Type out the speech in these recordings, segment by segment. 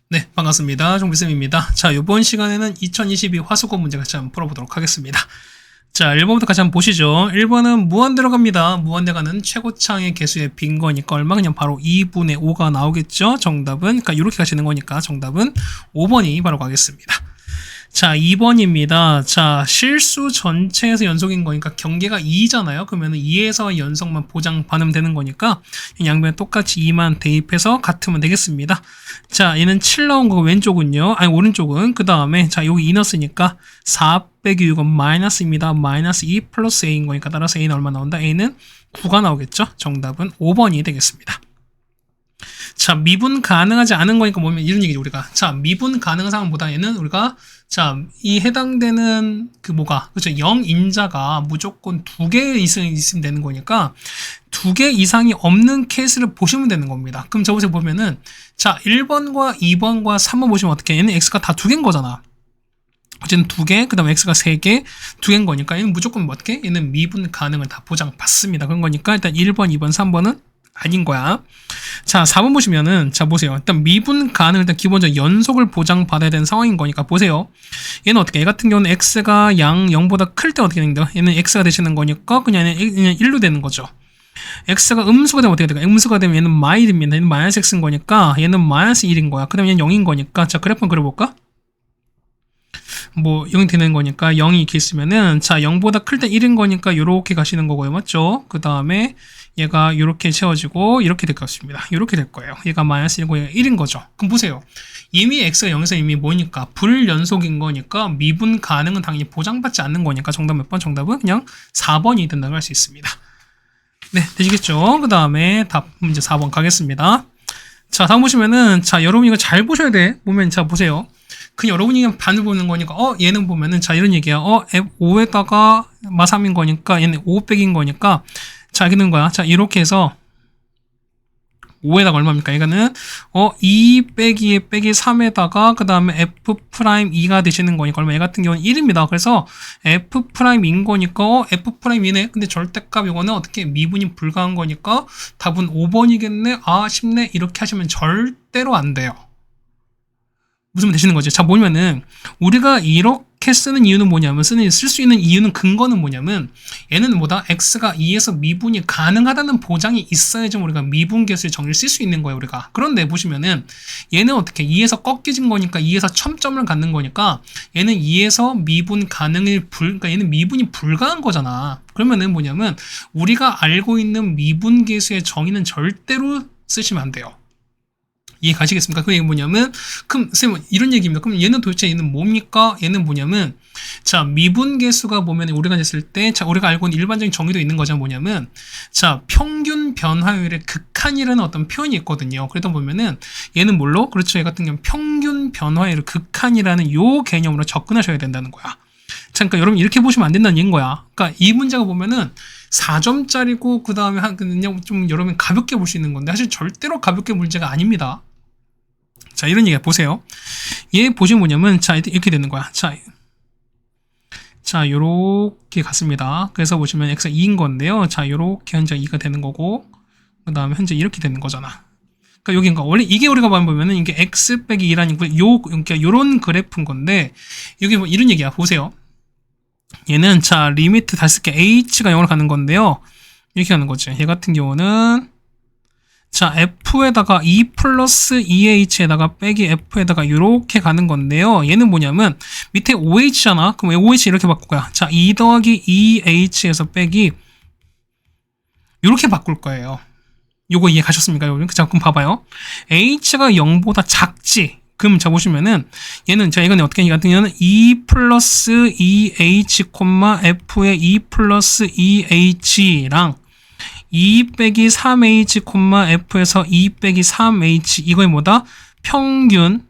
네, 반갑습니다. 종비쌤입니다. 자, 이번 시간에는 2022 화수고 문제 같이 한번 풀어보도록 하겠습니다. 자, 1번부터 같이 한번 보시죠. 1번은 무한대로 갑니다. 무한대가는 최고창의 개수의 빈 거니까 얼마? 그냥 바로 2분의 5가 나오겠죠? 정답은, 그러니까 이렇게 가시는 거니까 정답은 5번이 바로 가겠습니다. 자, 2번입니다. 자, 실수 전체에서 연속인 거니까 경계가 2잖아요. 그러면 2에서 연속만 보장 반응되는 거니까 양변에 똑같이 2만 대입해서 같으면 되겠습니다. 자, 얘는 7 나온 거고 왼쪽은요. 아니, 오른쪽은. 그 다음에 자, 여기 이너스니까 4 빼기 6은 마이너스입니다. 마이너스 2 플러스 a인 거니까 따라서 a는 얼마 나온다? a는 9가 나오겠죠? 정답은 5번이 되겠습니다. 자, 미분 가능하지 않은 거니까 뭐면 이런 얘기죠, 우리가. 자, 미분 가능한 상황보다 얘는 우리가 자, 이 해당되는 그 뭐가 그렇죠? 0인자가 무조건 2개 이상 있으면 되는 거니까 2개 이상이 없는 케이스를 보시면 되는 겁니다. 그럼 저곳에 보면은 자, 1번과 2번과 3번 보시면 어떻게 얘는 x가 다 2개인 거잖아. 어쨌든 2개, 그 다음에 x가 3개, 2개인 거니까 얘는 무조건 뭐 어떻게? 얘는 미분 가능을 다 보장받습니다. 그런 거니까 일단 1번, 2번, 3번은 아닌 거야. 자, 4번 보시면은, 자, 보세요. 일단 미분 가능, 일단 기본적으로 연속을 보장받아야 되는 상황인 거니까, 보세요. 얘는 어떻게, 얘 같은 경우는 x가 양 0보다 클 때 어떻게 되는데요? 얘는 x가 되시는 거니까, 그냥 1로 되는 거죠. x가 음수가 되면 어떻게 될까? 음수가 되면 얘는 마이너스입니다. 얘는 마이너스 x인 거니까, 얘는 마이너스 1인 거야. 그 다음에 얘는 0인 거니까, 자, 그래프 한번 그려볼까? 뭐 0이 되는 거니까 0이 이렇게 있으면은 자 0보다 클 때 1인 거니까 이렇게 가시는 거고요, 맞죠? 그 다음에 얘가 이렇게 채워지고 이렇게 될 것 같습니다. 이렇게 될 거예요. 얘가 마이너스 1이고 얘가 1인 거죠. 그럼 보세요. 이미 x가 0에서 이미 뭐니까 불연속인 거니까 미분 가능은 당연히 보장받지 않는 거니까 정답 몇 번? 정답은 그냥 4번이 된다고 할 수 있습니다. 네, 되시겠죠? 그 다음에 답 문제 4번 가겠습니다. 자, 다음 보시면은 자 여러분 이거 잘 보셔야 돼. 보면 자 보세요. 그 여러분이 그냥 반을 보는 거니까 얘는 보면은 자 이런 얘기야. F5에다가 마3인 거니까 얘는 5 빼기인 거니까 자 이렇게 되는 거야. 자 이렇게 해서 5에다가 얼마입니까? 이거는 2 빼기 3에다가 그 다음에 F'2가 되시는 거니까 얼마? 얘 같은 경우는 1입니다. 그래서 F'인 거니까 F'이네. 근데 절대값 이거는 어떻게 미분이 불가한 거니까 답은 5번이겠네. 아 쉽네. 이렇게 하시면 절대로 안 돼요. 무슨 말 되시는 거죠? 자, 뭐냐면은, 우리가 이렇게 쓰는 이유는 뭐냐면, 쓸 수 있는 이유는 근거는 뭐냐면, 얘는 뭐다? x가 2에서 미분이 가능하다는 보장이 있어야지 우리가 미분 계수의 정의를 쓸 수 있는 거예요, 우리가. 그런데 보시면은, 얘는 어떻게, 2에서 꺾여진 거니까, 2에서 첨점을 갖는 거니까, 얘는 2에서 미분 가능을 그러니까 얘는 미분이 불가한 거잖아. 그러면은 뭐냐면, 우리가 알고 있는 미분 계수의 정의는 절대로 쓰시면 안 돼요. 이해 가시겠습니까? 그 얘기 뭐냐면, 그럼, 쌤, 이런 얘기입니다. 그럼 얘는 도대체 얘는 뭡니까? 얘는 뭐냐면, 자, 미분계수가 보면 우리가 했을 때, 자, 우리가 알고 있는 일반적인 정의도 있는 거죠. 뭐냐면, 자, 평균 변화율의 극한이라는 어떤 표현이 있거든요. 그러다 보면은, 얘는 뭘로? 그렇죠. 얘 같은 경우는 평균 변화율의 극한이라는 요 개념으로 접근하셔야 된다는 거야. 자, 그러니까 여러분 이렇게 보시면 안 된다는 얘기인 거야. 그러니까 이 문제가 보면은, 4점짜리고, 그 다음에 그냥 좀 여러분 가볍게 볼 수 있는 건데, 사실 절대로 가볍게 문제가 아닙니다. 자, 이런 얘기 보세요. 얘 보시면 뭐냐면, 자, 이렇게 되는 거야. 자, 요렇게 갔습니다. 그래서 보시면 x가 2인 건데요. 자, 요렇게 현재 2가 되는 거고, 그 다음에 현재 이렇게 되는 거잖아. 그러니까 여기인가. 원래 이게 우리가 보면은 이게 x 빼기 2라는 그러니까 요런 그래프인 건데, 여기 뭐 이런 얘기야. 보세요. 얘는 자, 리미트 다 쓸게. h가 0으로 가는 건데요. 이렇게 가는 거지. 얘 같은 경우는 자, f에다가 2 플러스 2h에다가 빼기 f에다가 이렇게 가는 건데요. 얘는 뭐냐면 밑에 5h잖아. 그럼 5h 이렇게 바꿀 거야. 자, 2 더하기 2h에서 빼기 이렇게 바꿀 거예요. 요거 이해 가셨습니까? 자, 그럼 봐봐요. h가 0보다 작지. 그럼 자 보시면은 얘는 자 이건 어떻게 같은 경우는 2 플러스 2h, f의 2 플러스 2h랑 2 빼기 3h, f에서 2 빼기 3h 이거의 뭐다? 평균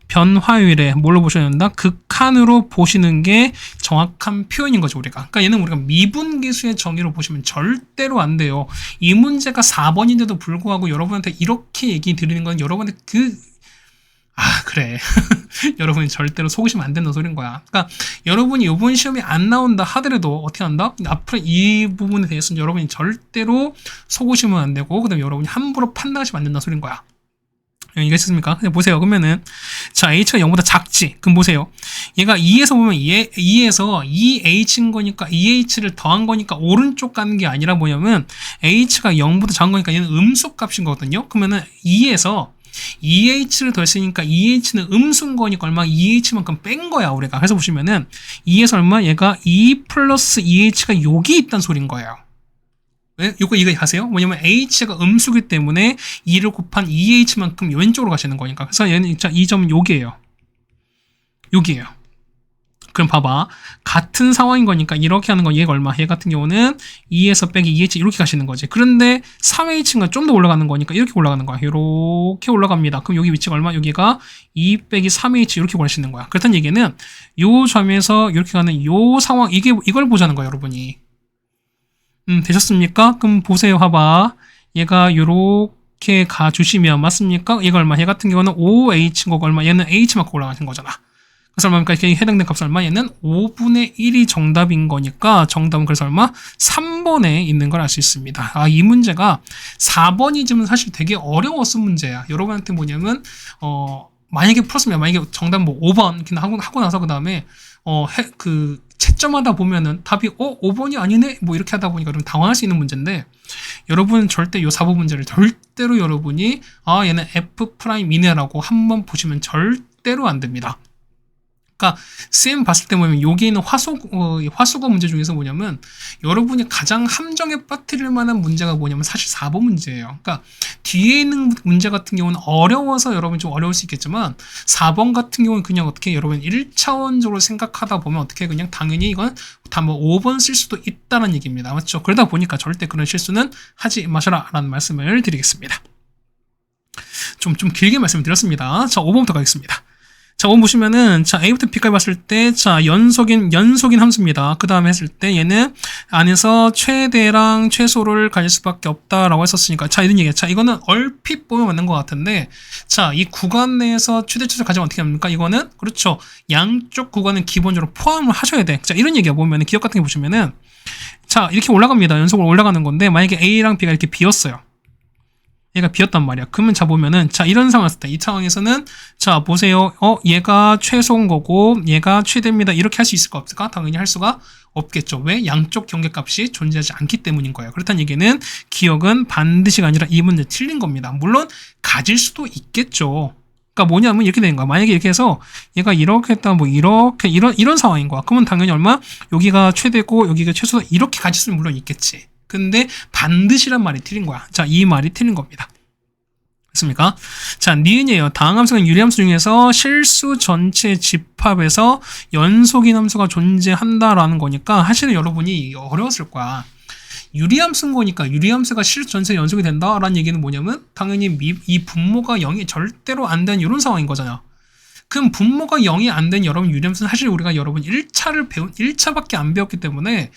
변화율에 뭘로 보셔야 된다? 극한으로 보시는 게 정확한 표현인 거죠, 우리가. 그러니까 얘는 우리가 미분계수의 정의로 보시면 절대로 안 돼요. 이 문제가 4번인데도 불구하고 여러분한테 이렇게 얘기 드리는 건 여러분한테 그래. 여러분이 절대로 속으시면 안 된다는 소린 거야. 그러니까 여러분이 이번 시험이 안 나온다 하더라도 어떻게 한다? 앞으로 이 부분에 대해서는 여러분이 절대로 속으시면 안 되고, 그 다음에 여러분이 함부로 판단하시면 안 된다는 소린 거야. 여기가 있었습니까? 보세요. 그러면은, 자, h가 0보다 작지. 그럼 보세요. 얘가 2에서 보면 2에서 2h인 거니까 2h를 더한 거니까 오른쪽 가는 게 아니라 뭐냐면 h가 0보다 작은 거니까 얘는 음수 값인 거거든요. 그러면은 2에서 2h를 더했으니까 2h는 음수인 거니까 얼마 2h만큼 뺀 거야, 우리가. 그래서 보시면은 2에서 얼마? 얘가 2 플러스 2h가 여기 있단 소린 거예요. 왜? 이거 가세요? 뭐냐면 h가 음수기 때문에 2를 곱한 2h만큼 왼쪽으로 가시는 거니까. 그래서 얘는 이 점은 여기에요. 여기에요. 그럼 봐봐. 같은 상황인 거니까 이렇게 하는 건 얘가 얼마? 얘 같은 경우는 2에서 빼기 2h 이렇게 가시는 거지. 그런데 3h가 좀 더 올라가는 거니까 이렇게 올라가는 거야. 이렇게 올라갑니다. 그럼 여기 위치가 얼마? 여기가 2 빼기 3h 이렇게 구하시는 거야. 그렇다는 얘기는 요 점에서 이렇게 가는 요 상황, 이걸 보자는 거야, 여러분이. 되셨습니까? 그럼 보세요. 봐봐. 얘가 요렇게 가주시면 맞습니까? 얘가 얼마? 얘 같은 경우는 5h인 거고 얼마? 얘는 h만큼 올라가는 거잖아. 그래서 얼마입니까? 이렇게 해당된 값은 얼마? 얘는 5분의 1이 정답인 거니까 정답은 그래서 얼마? 3번에 있는 걸 알 수 있습니다. 아, 이 문제가 4번이 지금 사실 되게 어려웠던 문제야. 여러분한테 뭐냐면 만약에 풀었으면 만약에 정답 뭐 5번 이렇게 하고 나서 그 다음에 채점하다 보면은 답이 5번이 아니네? 뭐 이렇게 하다 보니까 좀 당황할 수 있는 문제인데 여러분 절대 요 4번 문제를 절대로 여러분이 얘는 F'이네라고 한번 보시면 절대로 안 됩니다. 그러니까 쌤 봤을 때 보면 여기 있는 화수거 문제 중에서 뭐냐면 여러분이 가장 함정에 빠뜨릴 만한 문제가 뭐냐면 사실 4번 문제예요. 그러니까 뒤에 있는 문제 같은 경우는 어려워서 여러분 좀 어려울 수 있겠지만 4번 같은 경우는 그냥 어떻게 여러분 1차원적으로 생각하다 보면 어떻게 그냥 당연히 이건 다 뭐 5번 쓸 수도 있다는 얘기입니다. 맞죠? 그러다 보니까 절대 그런 실수는 하지 마셔라 라는 말씀을 드리겠습니다. 좀 길게 말씀을 드렸습니다. 자, 5번부터 가겠습니다. 자, 5번 보시면은, 자, A부터 B까지 봤을 때, 자, 연속인 함수입니다. 그 다음에 했을 때, 얘는 안에서 최대랑 최소를 가질 수밖에 없다라고 했었으니까, 자, 이런 얘기야. 자, 이거는 얼핏 보면 맞는 것 같은데, 자, 이 구간 내에서 최대 최소 가지면 어떻게 합니까? 이거는, 그렇죠. 양쪽 구간은 기본적으로 포함을 하셔야 돼. 자, 이런 얘기야. 보면은, 기억 같은 게 보시면은, 자, 이렇게 올라갑니다. 연속으로 올라가는 건데, 만약에 A랑 B가 이렇게 비었어요. 얘가 비었단 말이야. 그러면 자 보면은 자 이런 상황이었을 때 이 상황에서는 자 보세요. 얘가 최소인 거고 얘가 최대입니다. 이렇게 할 수 있을까 없을까? 당연히 할 수가 없겠죠. 왜? 양쪽 경계값이 존재하지 않기 때문인 거예요. 그렇다는 얘기는 기억은 반드시가 아니라 이 문제 틀린 겁니다. 물론 가질 수도 있겠죠. 그러니까 뭐냐면 이렇게 되는 거야. 만약에 이렇게 해서 얘가 이렇게 했다 뭐 이렇게 이런 상황인 거야. 그러면 당연히 얼마? 여기가 최대고 여기가 최소다 이렇게 가질 수는 물론 있겠지. 근데 반드시란 말이 틀린 거야. 자, 이 말이 틀린 겁니다. 됐습니까? 자, 니은이에요. 다음 함수가 유리함수 중에서 실수 전체 집합에서 연속인 함수가 존재한다라는 거니까 사실은 여러분이 어려웠을 거야. 유리함수인 거니까 유리함수가 실수 전체 연속이 된다라는 얘기는 뭐냐면 당연히 이 분모가 0이 절대로 안 되는 이런 상황인 거잖아. 그럼 분모가 0이 안 된 여러분 유리함수는 사실 우리가 여러분 1차밖에 안 배웠기 때문에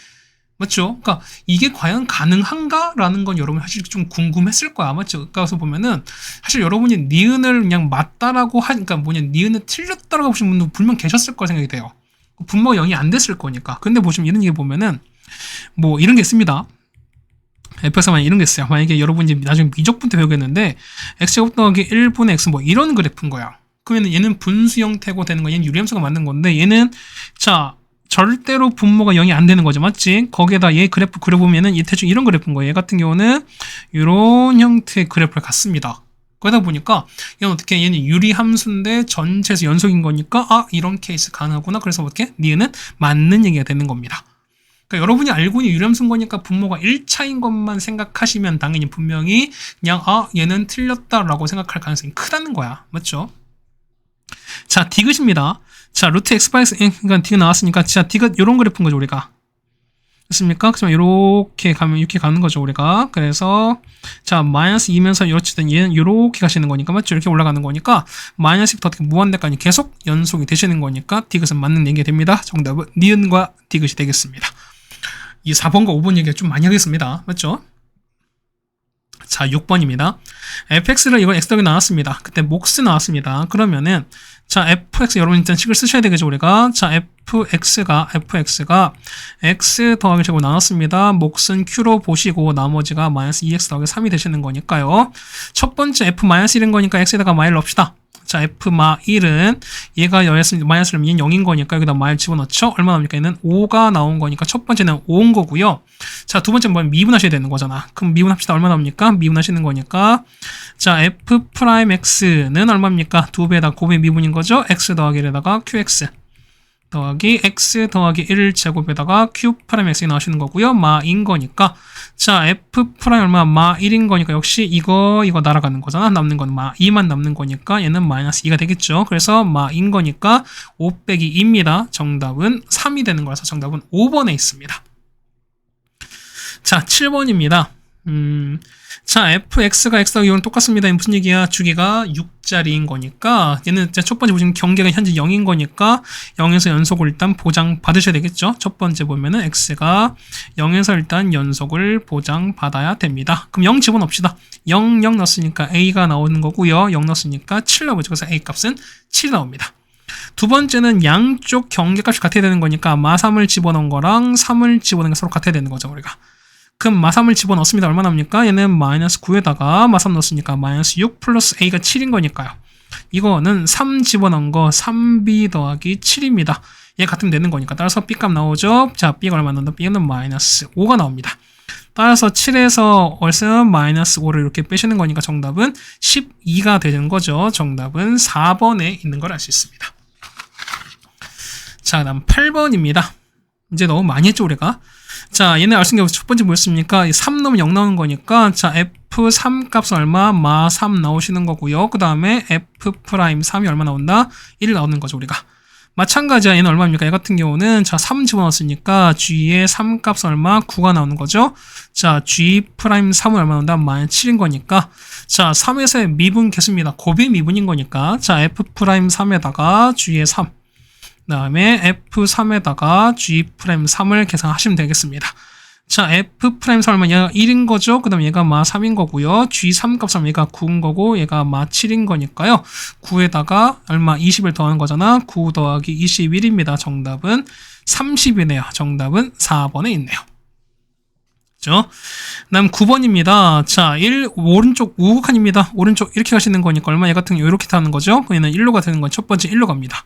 맞죠? 그러니까 이게 과연 가능한가라는 건 여러분 사실 좀 궁금했을 거야. 맞죠? 그래서 보면은 사실 여러분이 니은을 그냥 맞다라고 그러니까 니은을 틀렸다라고 보신 분도 분명 계셨을 거 생각이 돼요. 분모가 0이 안 됐을 거니까. 근데 보시면 이런 얘기 보면은 뭐 이런 게 있습니다. fx가 만약 이런 게 있어요. 만약에 여러분이 나중에 미적분 때 배우겠는데 x제곱 더하기 1분의 x 뭐 이런 그래프인 거야. 그러면 얘는 분수 형태고 되는 거 얘는 유리함수가 맞는 건데 얘는 자 절대로 분모가 0이 안 되는 거죠. 맞지? 거기에다 얘 그래프 그려보면은 대충 이런 그래프인 거예요. 얘 같은 경우는 이런 형태의 그래프를 갖습니다. 그러다 보니까 얘는 어떻게 얘는 유리함수인데 전체에서 연속인 거니까 이런 케이스 가능하구나. 그래서 어떻게? 니은은 맞는 얘기가 되는 겁니다. 그러니까 여러분이 알고 있는 유리함수인 거니까 분모가 1차인 것만 생각하시면 당연히 분명히 그냥 얘는 틀렸다라고 생각할 가능성이 크다는 거야. 맞죠? 자, 디귿입니다. 자, 루트 x 바이 그러니까 디귿 나왔으니까 자, 디귿 요런 그래프인 거죠, 우리가. 됐습니까? 그래서 이렇게 가면 이렇게 가는 거죠, 우리가. 그래서 자, 마이너스 2면서 이렇게든 얘는 이렇게 가시는 거니까 맞죠? 이렇게 올라가는 거니까 마이너스부터 어떻게 무한대까지 계속 연속이 되시는 거니까 디귿은 맞는 얘기가 됩니다. 정답은 니은과 디귿이 되겠습니다. 이 4번과 5번 얘기가 좀 많이 하겠습니다. 맞죠? 자, 6번입니다. fx를 이걸 x 더하기 나왔습니다. 그때 몫이 나왔습니다. 그러면은 자, fx 여러분 일단 식을 쓰셔야 되겠죠, 우리가. 자, fx가 x 더하기 제곱 나눴습니다. 몫은 q로 보시고 나머지가 마이너스 2x 더하기 3이 되시는 거니까요. 첫 번째 f-1인 거니까 x에다가 마일 넣읍시다. 자, f-1은 얘가 마이너스를 얘는 0인 거니까 여기다 마일 집어넣죠. 얼마 나옵니까? 얘는 5가 나온 거니까 첫 번째는 5인 거고요. 자, 두 번째는 뭐 미분하셔야 되는 거잖아. 그럼 미분합시다. 얼마 나옵니까? 미분하시는 거니까 자, f'(x는) 얼마입니까? 2배에다 곱의 미분인 거죠. x 더하기 1에다가 qx 더하기 x 더하기 1 제곱에다가 q'(x) 나오시는 거고요. 마인 거니까 자, f' 얼마? 마 1인 거니까 역시 이거 날아가는 거잖아. 남는 건 마 2만 남는 거니까 얘는 마이너스 2가 되겠죠. 그래서 마인 거니까 5 빼기 2입니다. 정답은 3이 되는 거라서 정답은 5번에 있습니다. 자, 7번입니다. 자, fx가 x 더하기 6은 똑같습니다. 무슨 얘기야? 주기가 6자리인 거니까 얘는 첫 번째 보시면 경계가 현재 0인 거니까 0에서 연속을 일단 보장 받으셔야 되겠죠. 첫 번째 보면은 x가 0에서 일단 연속을 보장 받아야 됩니다. 그럼 0 집어넣읍시다. 0 넣었으니까 a가 나오는 거고요. 0 넣었으니까 7 나오죠. 그래서 a 값은 7 나옵니다. 두 번째는 양쪽 경계값이 같아야 되는 거니까 마3을 집어넣은 거랑 3을 집어넣은 게 서로 같아야 되는 거죠. 우리가. 그럼 마3을 집어넣습니다. 얼마 나옵니까? 얘는 마이너스 9에다가 마3 넣었으니까 마이너스 6 플러스 a가 7인 거니까요. 이거는 3 집어넣은 거 3b 더하기 7입니다. 얘 같으면 되는 거니까. 따라서 b값 나오죠? 자, b가 얼마 나온다? b는 마이너스 5가 나옵니다. 따라서 7에서 얼른 마이너스 5를 이렇게 빼시는 거니까 정답은 12가 되는 거죠. 정답은 4번에 있는 걸 알 수 있습니다. 자, 다음 8번입니다. 이제 너무 많이 했죠, 우리가. 자, 얘네 알 수 있는 게 첫 번째 뭐였습니까? 3 넣으면 0 나오는 거니까 자, f3 값은 얼마? 마 3 나오시는 거고요. 그 다음에 f'3이 얼마 나온다? 1 나오는 거죠, 우리가. 마찬가지야. 얘는 얼마입니까? 얘 같은 경우는 자, 3 집어넣었으니까 g의 3 값은 얼마? 9가 나오는 거죠. 자, g'3은 얼마 나온다? 마이너스 7인 거니까 자, 3에서의 미분 개수입니다. 곱의 미분인 거니까 자, f'3에다가 g의 3 그 다음에 f3에다가 g'3을 계산하시면 되겠습니다. 자, f'3 얼마? 얘가 1인 거죠. 그 다음에 얘가 마 3인 거고요. g3 값은 얘가 9인 거고 얘가 마 7인 거니까요. 9에다가 얼마? 20을 더하는 거잖아. 9 더하기 21입니다. 정답은 30이네요. 정답은 4번에 있네요. 그죠? 다음 9번입니다. 자, 오른쪽 우극한입니다. 오른쪽 이렇게 가시는 거니까 얼마? 얘 같은 경우 이렇게 타는 거죠. 얘는 1로 가는 건 첫 번째 1로 갑니다.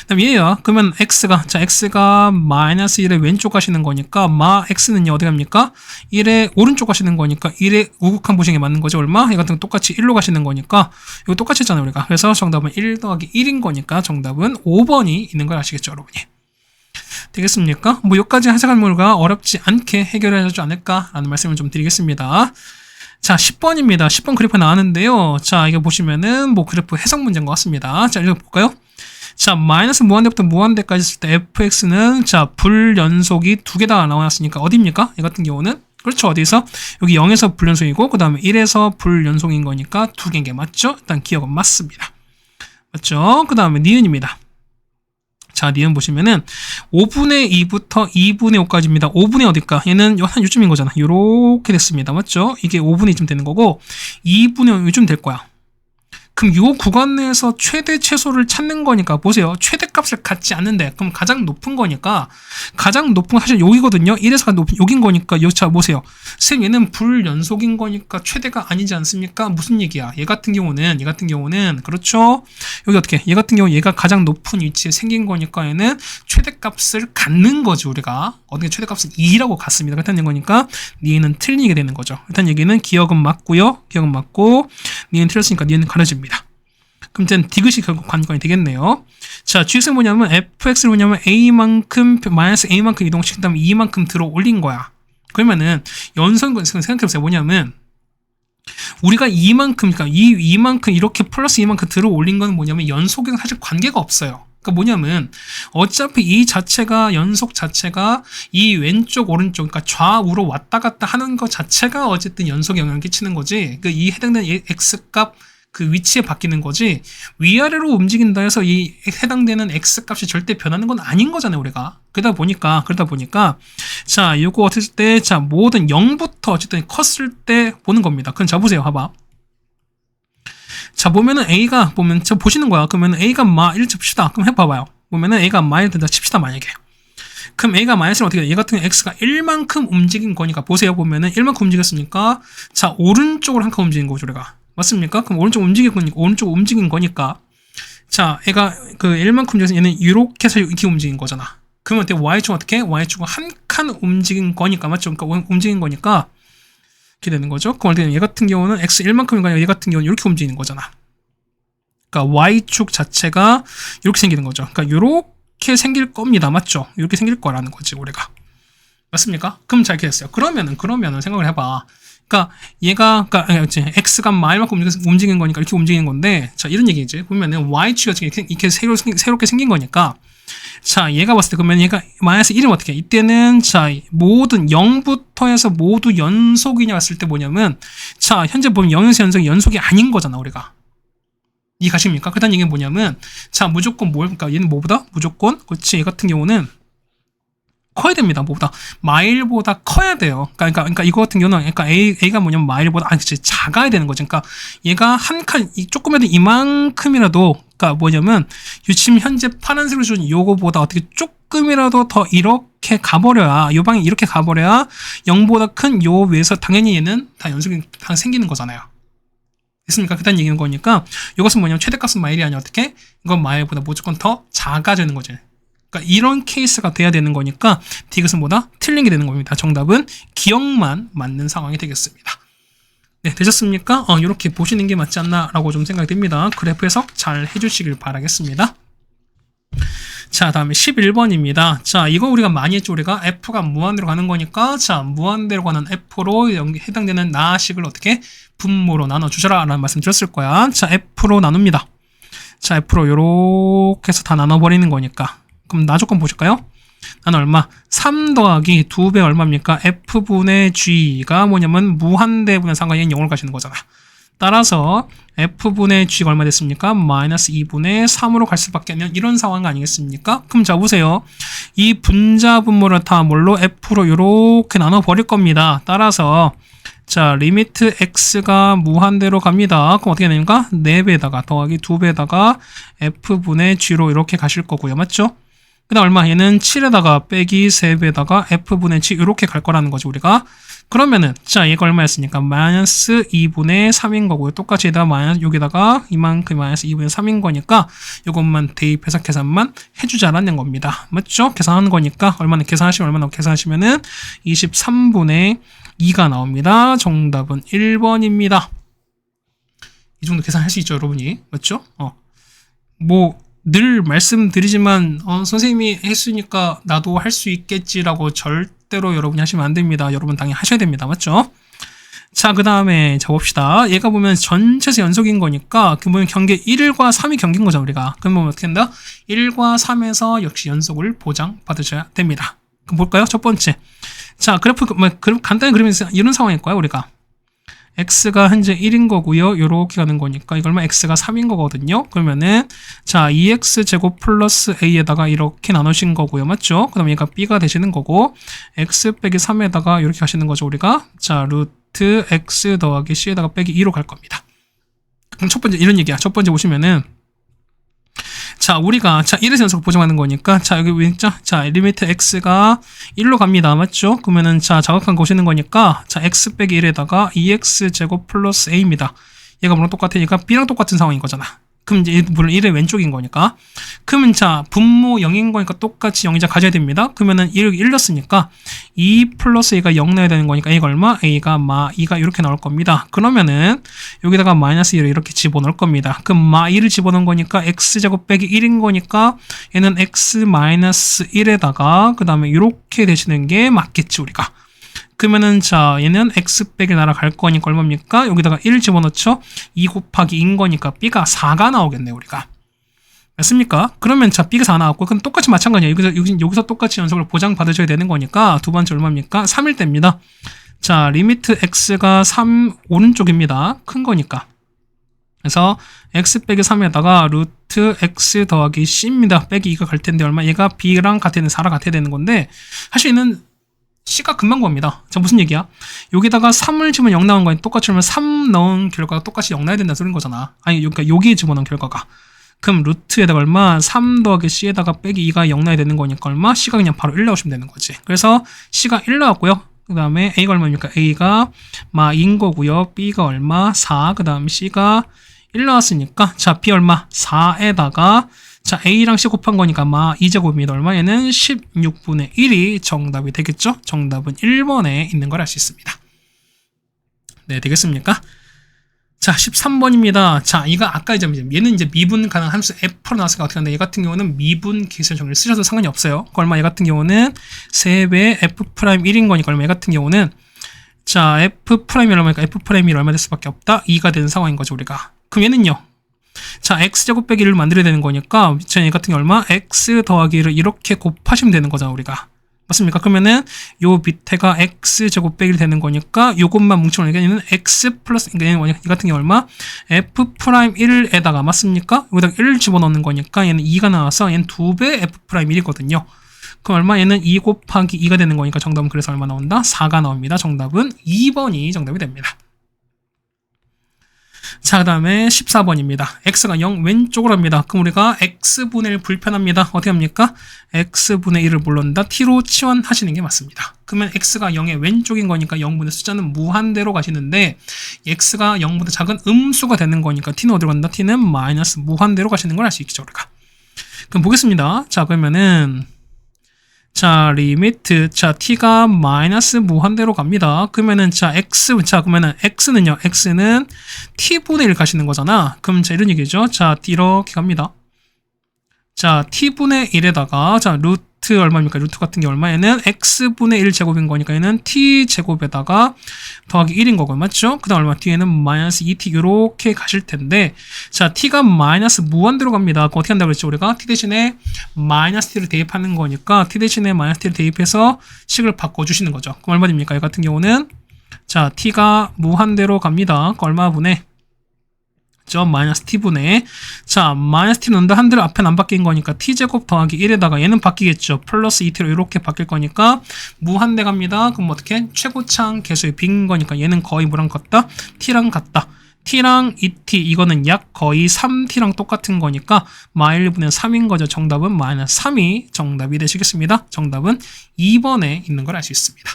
그다음 얘야. 그러면 x가 마이너스 1의 왼쪽 가시는 거니까 마 x는요 어디 갑니까? 1의 오른쪽 가시는 거니까 1의 우극한 보시는 게 맞는 거죠. 얼마? 얘 같은 거 똑같이 1로 가시는 거니까 이거 똑같이 했잖아요, 우리가. 그래서 정답은 1 더하기 1인 거니까 정답은 5번이 있는 걸 아시겠죠, 여러분이? 되겠습니까? 뭐 여기까지 해석한 물과 어렵지 않게 해결해 주지 않을까라는 말씀을 좀 드리겠습니다. 자, 10번입니다. 10번 그래프 나왔는데요. 자, 이거 보시면은 뭐 그래프 해석 문제인 것 같습니다. 자, 읽어볼까요? 자, 마이너스 무한대부터 무한대까지 있을 때 fx는 자, 불연속이 두 개 다 나왔으니까 어디입니까? 이 같은 경우는 그렇죠. 어디서? 여기 0에서 불연속이고 그 다음에 1에서 불연속인 거니까 두 개인 게 맞죠? 일단 기억은 맞습니다. 맞죠? 그 다음에 니은입니다. 자, 니은 보시면은 5분의 2부터 2분의 5까지입니다. 5분의 어딜까? 얘는 한 요쯤인 거잖아. 요렇게 됐습니다. 맞죠? 이게 5분의 2쯤 되는 거고 2분의 5 요쯤 될 거야. 그럼 이 구간 내에서 최대 최소를 찾는 거니까 보세요. 최대값을 갖지 않는데 그럼 가장 높은 거니까 가장 높은 건 사실 여기거든요. 1에서 높은 여긴 거니까 여기 자 보세요. 쌤 얘는 불연속인 거니까 최대가 아니지 않습니까? 무슨 얘기야? 얘 같은 경우는 그렇죠. 여기 어떻게? 얘 같은 경우 얘가 가장 높은 위치에 생긴 거니까 얘는 최대값을 갖는 거지 우리가. 어떻게 최대값은 2라고 갖습니다. 그렇다는 거니까 니은 틀리게 되는 거죠. 일단 여기는 기억은 맞고요. 기억은 맞고 니은 틀렸으니까 니은 가려집니다. 그럼 이제 디귿이 결국 관건이 되겠네요. 자, gx는 뭐냐면 fx는 뭐냐면 a만큼 마이너스 a만큼 이동시킨 다음에 2만큼 들어 올린 거야. 그러면은 연속은 생각해보세요. 뭐냐면 우리가 2만큼 그러니까 2만큼 이렇게 플러스 2만큼 들어 올린 건 뭐냐면 연속에는 사실 관계가 없어요. 그러니까 뭐냐면 어차피 이 자체가 연속 자체가 이 왼쪽 오른쪽 그러니까 좌우로 왔다 갔다 하는 것 자체가 어쨌든 연속에 영향을 끼치는 거지. 그 이 해당되는 x값 그 위치에 바뀌는 거지 위아래로 움직인다 해서 이 해당되는 x값이 절대 변하는 건 아닌 거잖아요, 우리가. 그러다 보니까 자, 요거 어떻게 때 자, 모든 0부터 어쨌든 컸을 때 보는 겁니다. 그럼 자 보세요. 봐봐. 자, 보면은 a가 보면 저 보시는 거야. 그러면 a가 마 1 칩시다. 그럼 해 봐봐요. 보면은 a가 마이너스 된다 칩시다 만약에. 그럼 a가 마이너스는 어떻게 돼? 얘 같은 경우 x가 1만큼 움직인 거니까 보세요. 보면은 1만큼 움직였으니까 자 오른쪽으로 한 칸 움직인 거죠 우리가. 맞습니까? 그럼 오른쪽 움직인 거니까 자 얘가 그 1만큼 움직여서 얘는 이렇게 해서 이렇게 움직인 거잖아. 그러면 어때? y축은 어떻게? y축은 한 칸 움직인 거니까 맞죠? 그러니까 움직인 거니까 이렇게 되는 거죠. 그럼 어떻게 얘 같은 경우는 x 1만큼인 아니라 얘 같은 경우는 이렇게 움직이는 거잖아. 그러니까 y축 자체가 이렇게 생기는 거죠. 그러니까 이렇게 생길 겁니다. 맞죠? 이렇게 생길 거라는 거지 우리가. 맞습니까? 그럼 잘 이렇게 됐어요. 그러면은 생각을 해봐. 그러니까 얘가 x가 마일만큼 움직이는 거니까 이렇게 움직이는 건데 자 이런 얘기지. 보면은 y축이 이렇게 새롭게 생긴 거니까 자 얘가 봤을 때 그러면 얘가 마이너스 1이면 어떻게 해? 이때는 자 모든 0부터 해서 모두 연속이냐 봤을 때 뭐냐면 자 현재 보면 0에서 연속이 아닌 거잖아 우리가. 이해가십니까? 그다음 얘기는 뭐냐면 자 무조건 그러니까 얘는 뭐보다? 무조건 그렇지 얘 같은 경우는 커야 됩니다. 뭐보다 마일보다 커야 돼요. 그러니까 이거 같은 경우는 그러니까 a가 뭐냐면 마일보다 그치 작아야 되는 거죠. 그러니까 얘가 한 칸 조금이라도 이만큼이라도 그러니까 뭐냐면 지금 현재 파란색으로 준 요거보다 어떻게 조금이라도 더 이렇게 가버려야 요 방이 이렇게 가버려야 0보다 큰 요 위에서 당연히 얘는 다 연속이 다 생기는 거잖아요. 됐습니까? 그다음 얘기는 거니까 이것은 뭐냐면 최대값은 마일이 아니라 어떻게 이건 마일보다 무조건 더 작아지는 거죠. 그러니까 이런 케이스가 돼야 되는 거니까 디귿은 뭐다? 틀린 게 되는 겁니다. 정답은 기억만 맞는 상황이 되겠습니다. 네, 되셨습니까? 이렇게 보시는 게 맞지 않나라고 좀 생각이 듭니다. 그래프 해석 잘 해주시길 바라겠습니다. 자, 다음에 11번입니다. 자, 이거 우리가 많이 했죠. 우리가 f가 무한대로 가는 거니까 자, 무한대로 가는 f로 해당되는 나식을 어떻게 분모로 나눠주셔라 라는 말씀 드렸을 거야. 자, f로 나눕니다. 자, f로 요렇게 해서 다 나눠버리는 거니까 그럼 나 조건 보실까요? 나는 얼마? 3 더하기 2배 얼마입니까? f분의 g가 뭐냐면 무한대분의 상관이 0으로 가시는 거잖아. 따라서 f분의 g가 얼마 됐습니까? 마이너스 2분의 3으로 갈 수밖에 없는 이런 상황 아니겠습니까? 그럼 자 보세요. 이 분자 분모를 다 뭘로? f로 이렇게 나눠버릴 겁니다. 따라서 자 리미트 x가 무한대로 갑니다. 그럼 어떻게 됩니까? 4배에다가 더하기 2배에다가 f분의 g로 이렇게 가실 거고요. 맞죠? 그 다음 얼마? 얘는 7에다가 빼기 3배에다가 f분의 g 이렇게 갈 거라는 거죠 우리가. 그러면은 자 얘가 얼마였으니까 마이너스 2분의 3인 거고요. 똑같이 여기다가 마이너스 여기다가 이만큼 마이너스 2분의 3인 거니까 이것만 대입해서 계산만 해주자라는 겁니다. 맞죠? 계산하는 거니까 얼마나 계산하시면은 23분의 2가 나옵니다. 정답은 1번입니다. 이 정도 계산할 수 있죠 여러분이. 맞죠? 늘 말씀드리지만 선생님이 했으니까 나도 할 수 있겠지라고 절대로 여러분이 하시면 안 됩니다. 여러분 당연히 하셔야 됩니다. 맞죠? 자, 그 다음에 자 봅시다. 얘가 보면 전체에서 연속인 거니까 그 보면 경계 1과 3이 경계인 거죠 우리가. 그럼 보면 어떻게 된다? 1과 3에서 역시 연속을 보장받으셔야 됩니다. 그럼 볼까요? 첫 번째. 자, 그래프 간단히 그리면서 이런 상황일 거야 우리가. x가 현재 1인 거고요. 요렇게 가는 거니까 이거 얼마? x가 3인 거거든요. 그러면은 자 2x제곱 플러스 a에다가 이렇게 나누신 거고요. 맞죠? 그 다음에 얘가 b가 되시는 거고 x 빼기 3에다가 이렇게 가시는 거죠 우리가. 자 루트 x 더하기 c에다가 빼기 2로 갈 겁니다. 그럼 첫 번째 이런 얘기야. 첫 번째 보시면은 자 우리가 자 1에서 연속을 보정하는 거니까 자 여기 왼쪽 자 리미트 x가 1로 갑니다. 맞죠? 그러면은 자 자각한 거 오시는 거니까 자 x 빼기 1에다가 2x 제곱 플러스 a입니다. 얘가 뭐랑 똑같으니까 b랑 똑같은 상황인 거잖아. 그럼 이제 물론 1의 왼쪽인 거니까 그러면 자 분모 0인 거니까 똑같이 0이자 가져야 됩니다. 그러면은 1 넣었으니까 2 플러스 a가 0 넣어야 되는 거니까 a가 얼마? a가 마 2가 이렇게 나올 겁니다. 그러면은 여기다가 마이너스 1을 이렇게 집어넣을 겁니다. 그럼 마 2를 집어넣은 거니까 x제곱 빼기 1인 거니까 얘는 x 마이너스 1에다가 그 다음에 이렇게 되시는 게 맞겠지 우리가. 그러면은 자 얘는 x 빼기 날아갈 거니까 얼마입니까? 여기다가 1 집어넣죠. 2 곱하기 2인 거니까 b가 4가 나오겠네 우리가. 맞습니까? 그러면 자 b가 4 나왔고 그럼 똑같이 마찬가지예요. 여기서 똑같이 연속을 보장받으셔야 되는 거니까 두 번째 얼마입니까? 3일 때입니다. 자 리미트 x가 3 오른쪽입니다. 큰 거니까. 그래서 x 빼기 3에다가 루트 x 더하기 c입니다. 빼기 2가 갈 텐데 얼마? 얘가 b랑 같아야 되는 4랑 같아야 되는 건데 사실 얘는 c가 금방 구합니다. 자 무슨 얘기야? 여기다가 3을 집으면 0 나온 거니 똑같이 하면 3 넣은 결과가 똑같이 0 나야 된다는 소리인 거잖아. 아니 그러니까 여기에 집어넣은 결과가. 그럼 루트에다가 얼마? 3 더하기 c에다가 빼기 2가 0 나야 되는 거니까 얼마? c가 그냥 바로 1 나오시면 되는 거지. 그래서 c가 1 나왔고요. 그 다음에 a가 얼마입니까? a가 마 2인 거고요. b가 얼마? 4. 그 다음 c가 1 나왔으니까 자 b 얼마? 4에다가 자 a랑 c 곱한 거니까 마 2제곱입니다. 얼마? 얘는 16분의 1이 정답이 되겠죠? 정답은 1번에 있는 걸 알 수 있습니다. 네, 되겠습니까? 자, 13번입니다. 자, 이거 아까 이제 얘는 이제 미분 가능한 함수 f로 나왔으니까 어떻게 하는데 얘 같은 경우는 미분 계수의 정리를 쓰셔도 상관이 없어요. 그 얼마 얘 같은 경우는 3배 f'1인 거니까 얼마 얘 같은 경우는 자, f'이 얼마니까 f'이 얼마 될 수밖에 없다. 2가 되는 상황인 거죠, 우리가. 그럼 얘는요. 자, x제곱 빼기 1을 만들어야 되는 거니까 자, 얘 같은 경우 얼마? x 더하기 1을 이렇게 곱하시면 되는 거잖아, 우리가. 맞습니까? 그러면은 요 밑에가 x제곱 빼기 되는 거니까 요것만 뭉쳐놓으니까 얘는 x 플러스 그러니까 이 같은 경우 얼마? f'1에다가 맞습니까? 여기다가 1을 집어넣는 거니까 얘는 2가 나와서 얘는 2배 f'1이거든요. 그럼 얼마? 얘는 2 곱하기 2가 되는 거니까 정답은 그래서 얼마 나온다? 4가 나옵니다. 정답은 2번이 정답이 됩니다. 자, 그 다음에 14번입니다. x가 0 왼쪽으로 합니다. 그럼 우리가 x분의 1 불편합니다. 어떻게 합니까? x분의 1을 물론다. t로 치환하시는 게 맞습니다. 그러면 x가 0의 왼쪽인 거니까 0분의 숫자는 무한대로 가시는데 x가 0보다 작은 음수가 되는 거니까 t는 어디로 간다? t는 마이너스 무한대로 가시는 걸 알 수 있겠죠, 우리가. 그럼 보겠습니다. 자, 그러면은 자, 리미트, 자, t가 마이너스 무한대로 갑니다. 그러면은, 자, 그러면은, x는요, x는 t분의 1 가시는 거잖아. 그럼, 자, 이런 얘기죠. 자, 이렇게 갑니다. 자, t분의 1에다가, 자, 루트 얼마입니까? 루트 같은 게 얼마에는 x분의 1 제곱인 거니까 얘는 t제곱에다가 더하기 1인 거고, 맞죠? 그 다음 얼마? 뒤에는 마이너스 2t 이렇게 가실 텐데, 자, t가 마이너스 무한대로 갑니다. 어떻게 한다고 그랬죠? 우리가 t 대신에 마이너스 t를 대입하는 거니까 t 대신에 마이너스 t를 대입해서 식을 바꿔주시는 거죠. 그럼 얼마 됩니까? 이 같은 경우는 자, t가 무한대로 갑니다. 얼마분의 마이너스 t분의 자 마이너스 t는 넣는다 한들 앞에는 안 바뀐 거니까 t제곱 더하기 1에다가 얘는 바뀌겠죠. 플러스 2t로 이렇게 바뀔 거니까 무한대 갑니다. 그럼 어떻게? 최고창 계수의 빈 거니까 얘는 거의 뭐랑 같다? t랑 같다. t랑 2t 이거는 약 거의 3t랑 똑같은 거니까 마1분의 3인 거죠. 정답은 마이너스 3이 정답이 되시겠습니다. 정답은 2번에 있는 걸 알 수 있습니다.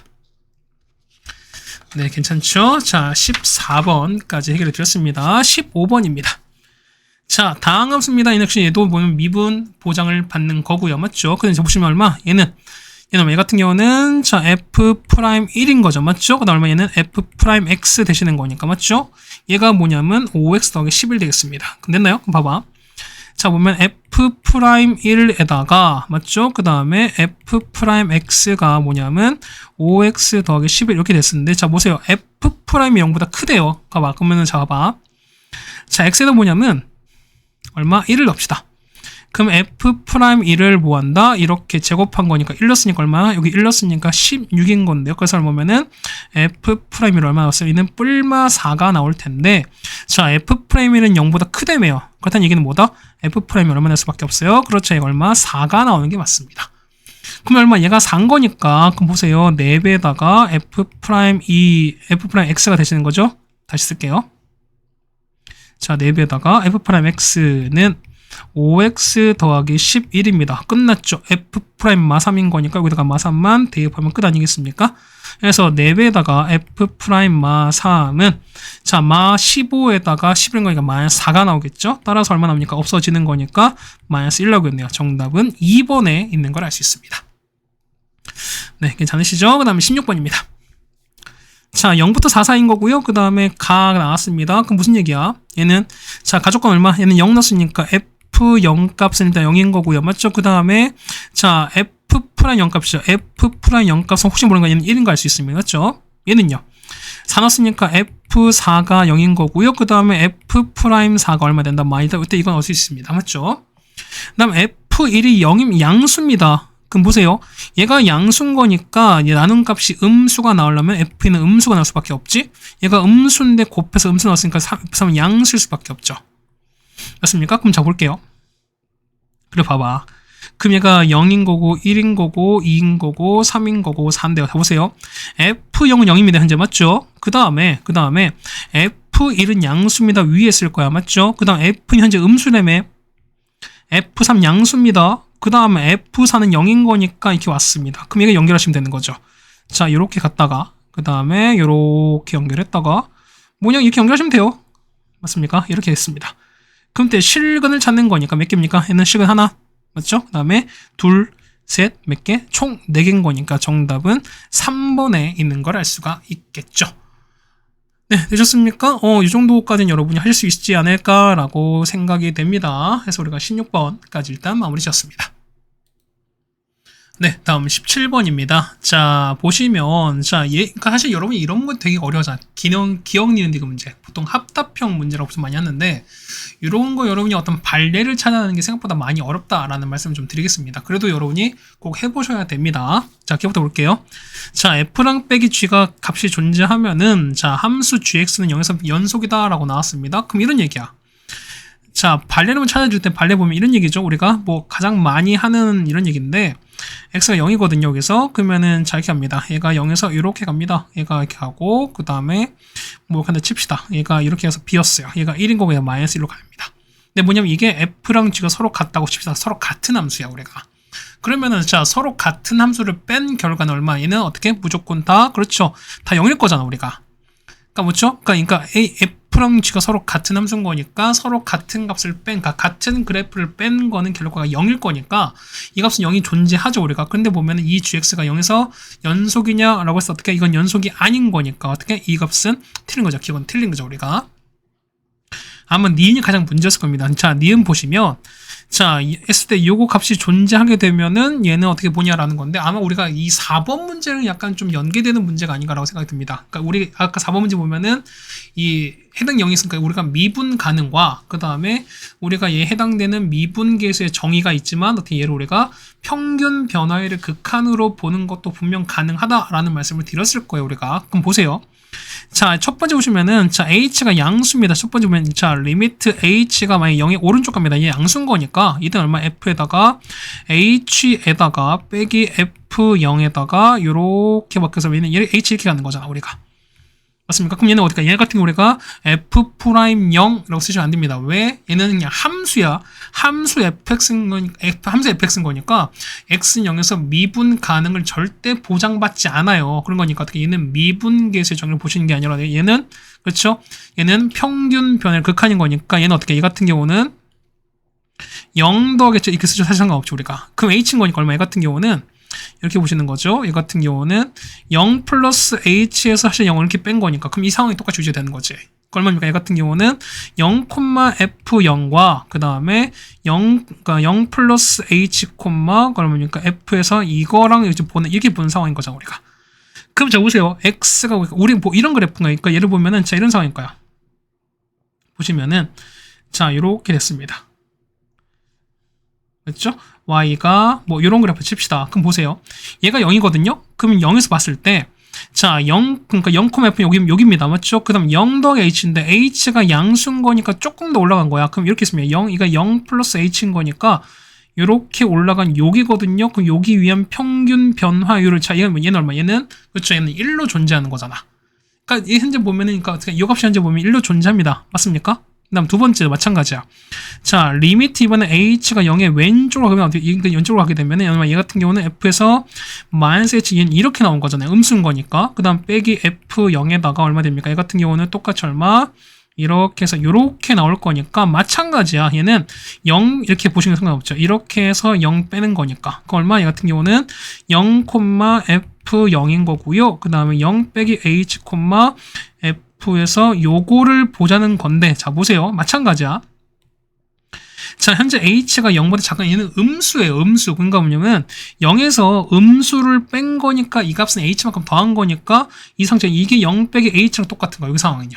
네, 괜찮죠? 자, 14번까지 해결해 드렸습니다. 15번입니다. 자, 다항함수입니다. 역시 얘도 보면 미분 보장을 받는 거고요. 맞죠? 근데 보시면 얼마? 얘는 얘 같은 경우는 자, f'1인 거죠. 맞죠? 그 다음 얼마? 얘는 f'x 되시는 거니까. 맞죠? 얘가 뭐냐면 5x 더하기 11 되겠습니다. 그럼 됐나요? 그럼 봐봐. 자, 보면 f'1에다가 맞죠? 그 다음에 f'x가 뭐냐면 5x 더하기 11 이렇게 됐었는데 자, 보세요. f'이 0보다 크대요. 봐봐. 그러면은 자, 봐봐. 자, x에다 뭐냐면 얼마? 1을 넣읍시다. 그럼 f'1을 뭐 한다? 이렇게 제곱한 거니까 1 넣었으니까 얼마? 여기 1 넣었으니까 16인 건데요. 그래서 보면은 f'이 얼마 나왔어요? 얘는 뿔마 4가 나올 텐데 자, f'는 0보다 크다며요. 그렇다는 얘기는 뭐다? f'이 얼마 날 수밖에 없어요? 그렇죠. 얘가 얼마? 4가 나오는 게 맞습니다. 그럼 얼마? 얘가 4인 거니까 그럼 보세요. 4배에다가 f'x가 되시는 거죠? 다시 쓸게요. 자, 4배에다가 f'x는 5x 더하기 11입니다. 끝났죠. f' 마 3인 거니까 여기다가 마 3만 대입하면 끝 아니겠습니까? 그래서 4배에다가 f' 마 3은 자, 마 15에다가 11인 거니까 마이너스 4가 나오겠죠? 따라서 얼마 나옵니까? 없어지는 거니까 마이너스 1 나오겠네요. 정답은 2번에 있는 걸 알 수 있습니다. 네, 괜찮으시죠? 그 다음에 16번입니다. 자, 0부터 4 사이인 거고요. 그 다음에 가 나왔습니다. 그럼 무슨 얘기야? 얘는 자, 가족권 얼마? 얘는 0 넣었으니까 f0 값은 일단 0인 거고요. 맞죠? 그 다음에 자, f'0 값이죠. f'0 값은 혹시 모르는 거 얘는 1인 거 알 수 있습니다. 맞죠? 얘는요. 4 넣었으니까 f4가 0인 거고요. 그 다음에 f'4가 얼마 된다? 마이다. 이때 이건 얻을 수 있습니다. 맞죠? 그 다음 f1이 0임 양수입니다. 그럼 보세요. 얘가 양수인 거니까 얘 나눈 값이 음수가 나오려면 f는 음수가 나올 수밖에 없지. 얘가 음수인데 곱해서 음수 나왔으니까 f3은 양수일 수밖에 없죠. 맞습니까? 그럼 자 볼게요. 그래 봐봐. 그럼 얘가 0인 거고 1인 거고 2인 거고 3인 거고 4인데요. 자 보세요. f0은 0입니다. 현재 맞죠? 그 다음에 f1은 양수입니다. 위에 쓸 거야. 맞죠? 그 다음 f는 현재 음수라며. F3 양수입니다. 그 다음에 F4는 0인 거니까 이렇게 왔습니다. 그럼 이게 연결하시면 되는 거죠. 자, 이렇게 갔다가 그 다음에 이렇게 연결했다가 뭐냐 이렇게 연결하시면 돼요. 맞습니까? 이렇게 됐습니다. 그럼 때 실근을 찾는 거니까 몇 개입니까? 얘는 실근 하나 맞죠? 그 다음에 둘, 셋, 몇 개? 총 4개인 거니까 정답은 3번에 있는 걸 알 수가 있겠죠. 네, 되셨습니까? 이 정도까지는 여러분이 하실 수 있지 않을까라고 생각이 됩니다. 그래서 우리가 16번까지 일단 마무리 지었습니다. 네, 다음 17번입니다. 자, 보시면, 자, 그러니까 사실 여러분이 이런 거 되게 어려워하잖아요. 기억 니은 디귿 문제. 보통 합답형 문제라고 좀 많이 하는데, 이런 거 여러분이 어떤 발레를 찾아내는 게 생각보다 많이 어렵다라는 말씀을 좀 드리겠습니다. 그래도 여러분이 꼭 해보셔야 됩니다. 자, 기억부터 볼게요. 자, F랑 빼기 G가 값이 존재하면은, 자, 함수 GX는 0에서 연속이다라고 나왔습니다. 그럼 이런 얘기야. 자, 발레를 찾아줄 때 발레 보면 이런 얘기죠. 우리가 뭐 가장 많이 하는 이런 얘기인데, x가 0이거든요, 여기서. 그러면은, 자, 이렇게 합니다. 얘가 0에서 이렇게 갑니다. 얘가 이렇게 하고, 그 다음에, 뭐, 하나 칩시다. 얘가 이렇게 해서 b였어요. 얘가 1인 거고, 얘가 마이너스 1로 갑니다. 근데 뭐냐면, 이게 f랑 g가 서로 같다고 칩시다. 서로 같은 함수야, 우리가. 그러면은, 자, 서로 같은 함수를 뺀 결과는 얼마? 얘는 어떻게? 무조건 다, 그렇죠. 다 0일 거잖아, 우리가. 그러니까 뭐죠? 그러니까 F랑 G가 서로 같은 함수인 거니까 서로 같은 값을 그러니까 같은 그래프를 뺀 거는 결과가 0일 거니까 이 값은 0이 존재하죠, 우리가. 근데 보면은 이 GX가 0에서 연속이냐라고 해서 어떻게 이건 연속이 아닌 거니까 어떻게 이 값은 틀린 거죠. 기본 틀린 거죠, 우리가. 아마 니은이 가장 문제였을 겁니다. 자, 니은 보시면 자, 했을 때 요거 값이 존재하게 되면은 얘는 어떻게 보냐라는 건데 아마 우리가 이 4번 문제는 약간 좀 연계되는 문제가 아닌가라고 생각이 듭니다. 그러니까 우리 아까 4번 문제 보면은 이 해당 0이 있으니까 우리가 미분 가능과 그 다음에 우리가 얘 해당되는 미분 계수의 정의가 있지만 어떻게 얘를 우리가 평균 변화율을 극한으로 보는 것도 분명 가능하다라는 말씀을 드렸을 거예요, 우리가. 그럼 보세요. 자, 첫 번째 보시면은, 자, h가 양수입니다. 첫 번째 보면, 자, 리미트 h가 만약 0의 오른쪽 갑니다. 얘 양수인 거니까, 이때 얼마? f에다가, h에다가, 빼기 f0에다가, 요렇게 바뀌어서 얘는 h 이렇게 가는 거잖아, 우리가. 맞습니까? 그럼 얘는 어디가? 얘 같은 경우 우리가 f'0이라고 쓰시면 안 됩니다. 왜? 얘는 그냥 함수야. 함수 fx인 거니까, 함수 fx인 거니까, x는 0에서 미분 가능을 절대 보장받지 않아요. 그런 거니까 어떻게 얘는 미분 계수의 정의를 보시는 게 아니라 얘는, 그렇죠? 얘는 평균 변화율 극한인 거니까 얘는 어떻게? 얘 같은 경우는 0 더하겠죠? 이렇게 쓰죠. 사실 상관없죠, 우리가. 그럼 h인 거니까 얼마? 얘 같은 경우는 이렇게 보시는 거죠. 얘 같은 경우는 0 플러스 h에서 사실 0을 이렇게 뺀 거니까 그럼 이 상황이 똑같이 유지되는 거지. 얼마입니까? 얘 같은 경우는 0,f0과 그 다음에 0 플러스 h, 얼마입니까? f에서 이거랑 이렇게 보는 상황인 거죠, 우리가. 그럼 자 보세요. x가 우리 뭐 이런 그래프인가? 그러니까 예를 보면은 자 이런 상황일 거야. 보시면은 자 이렇게 됐습니다. 그렇죠? y가 뭐 이런 그래프 칩시다. 그럼 보세요. 얘가 0이거든요. 그러면 0에서 봤을 때 자, 0 그러니까 0,f 여기입니다. 맞죠? 그다음 0 더하기 h인데 h가 양수인 거니까 조금 더 올라간 거야. 그럼 이렇게 쓰면 0 이가 0 플러스 h인 거니까 이렇게 올라간 여기거든요. 그럼 여기 위한 평균 변화율을 자 얘는 얼마? 얘는 그렇죠. 얘는 1로 존재하는 거잖아. 그러니까 현재 보면은 그러니까 이 값이 현재 보면 1로 존재합니다. 맞습니까? 그 다음 두 번째 마찬가지야. 자, 리미트 이번에 h가 0의 왼쪽으로 가면 그러니까 왼쪽으로 가게 되면 얘 같은 경우는 f에서 마이너스 h 얘는 이렇게 나온 거잖아요. 음수인 거니까. 그 다음 빼기 f0에다가 얼마 됩니까? 얘 같은 경우는 똑같이 얼마? 이렇게 해서 이렇게 나올 거니까 마찬가지야. 얘는 0 이렇게 보시는 상관없죠. 이렇게 해서 0 빼는 거니까. 그 얼마? 얘 같은 경우는 0,f0인 거고요. 그 다음에 0 빼기 h, f에서 요거를 보자는 건데 자 보세요. 마찬가지야. 자 현재 h가 0보다 작은 얘는 음수예요. 음수. 그러니까 뭐냐면 0에서 음수를 뺀 거니까 이 값은 h만큼 더한 거니까 이 상태 이게 0 빼기 h랑 똑같은 거예요. 이 상황은요.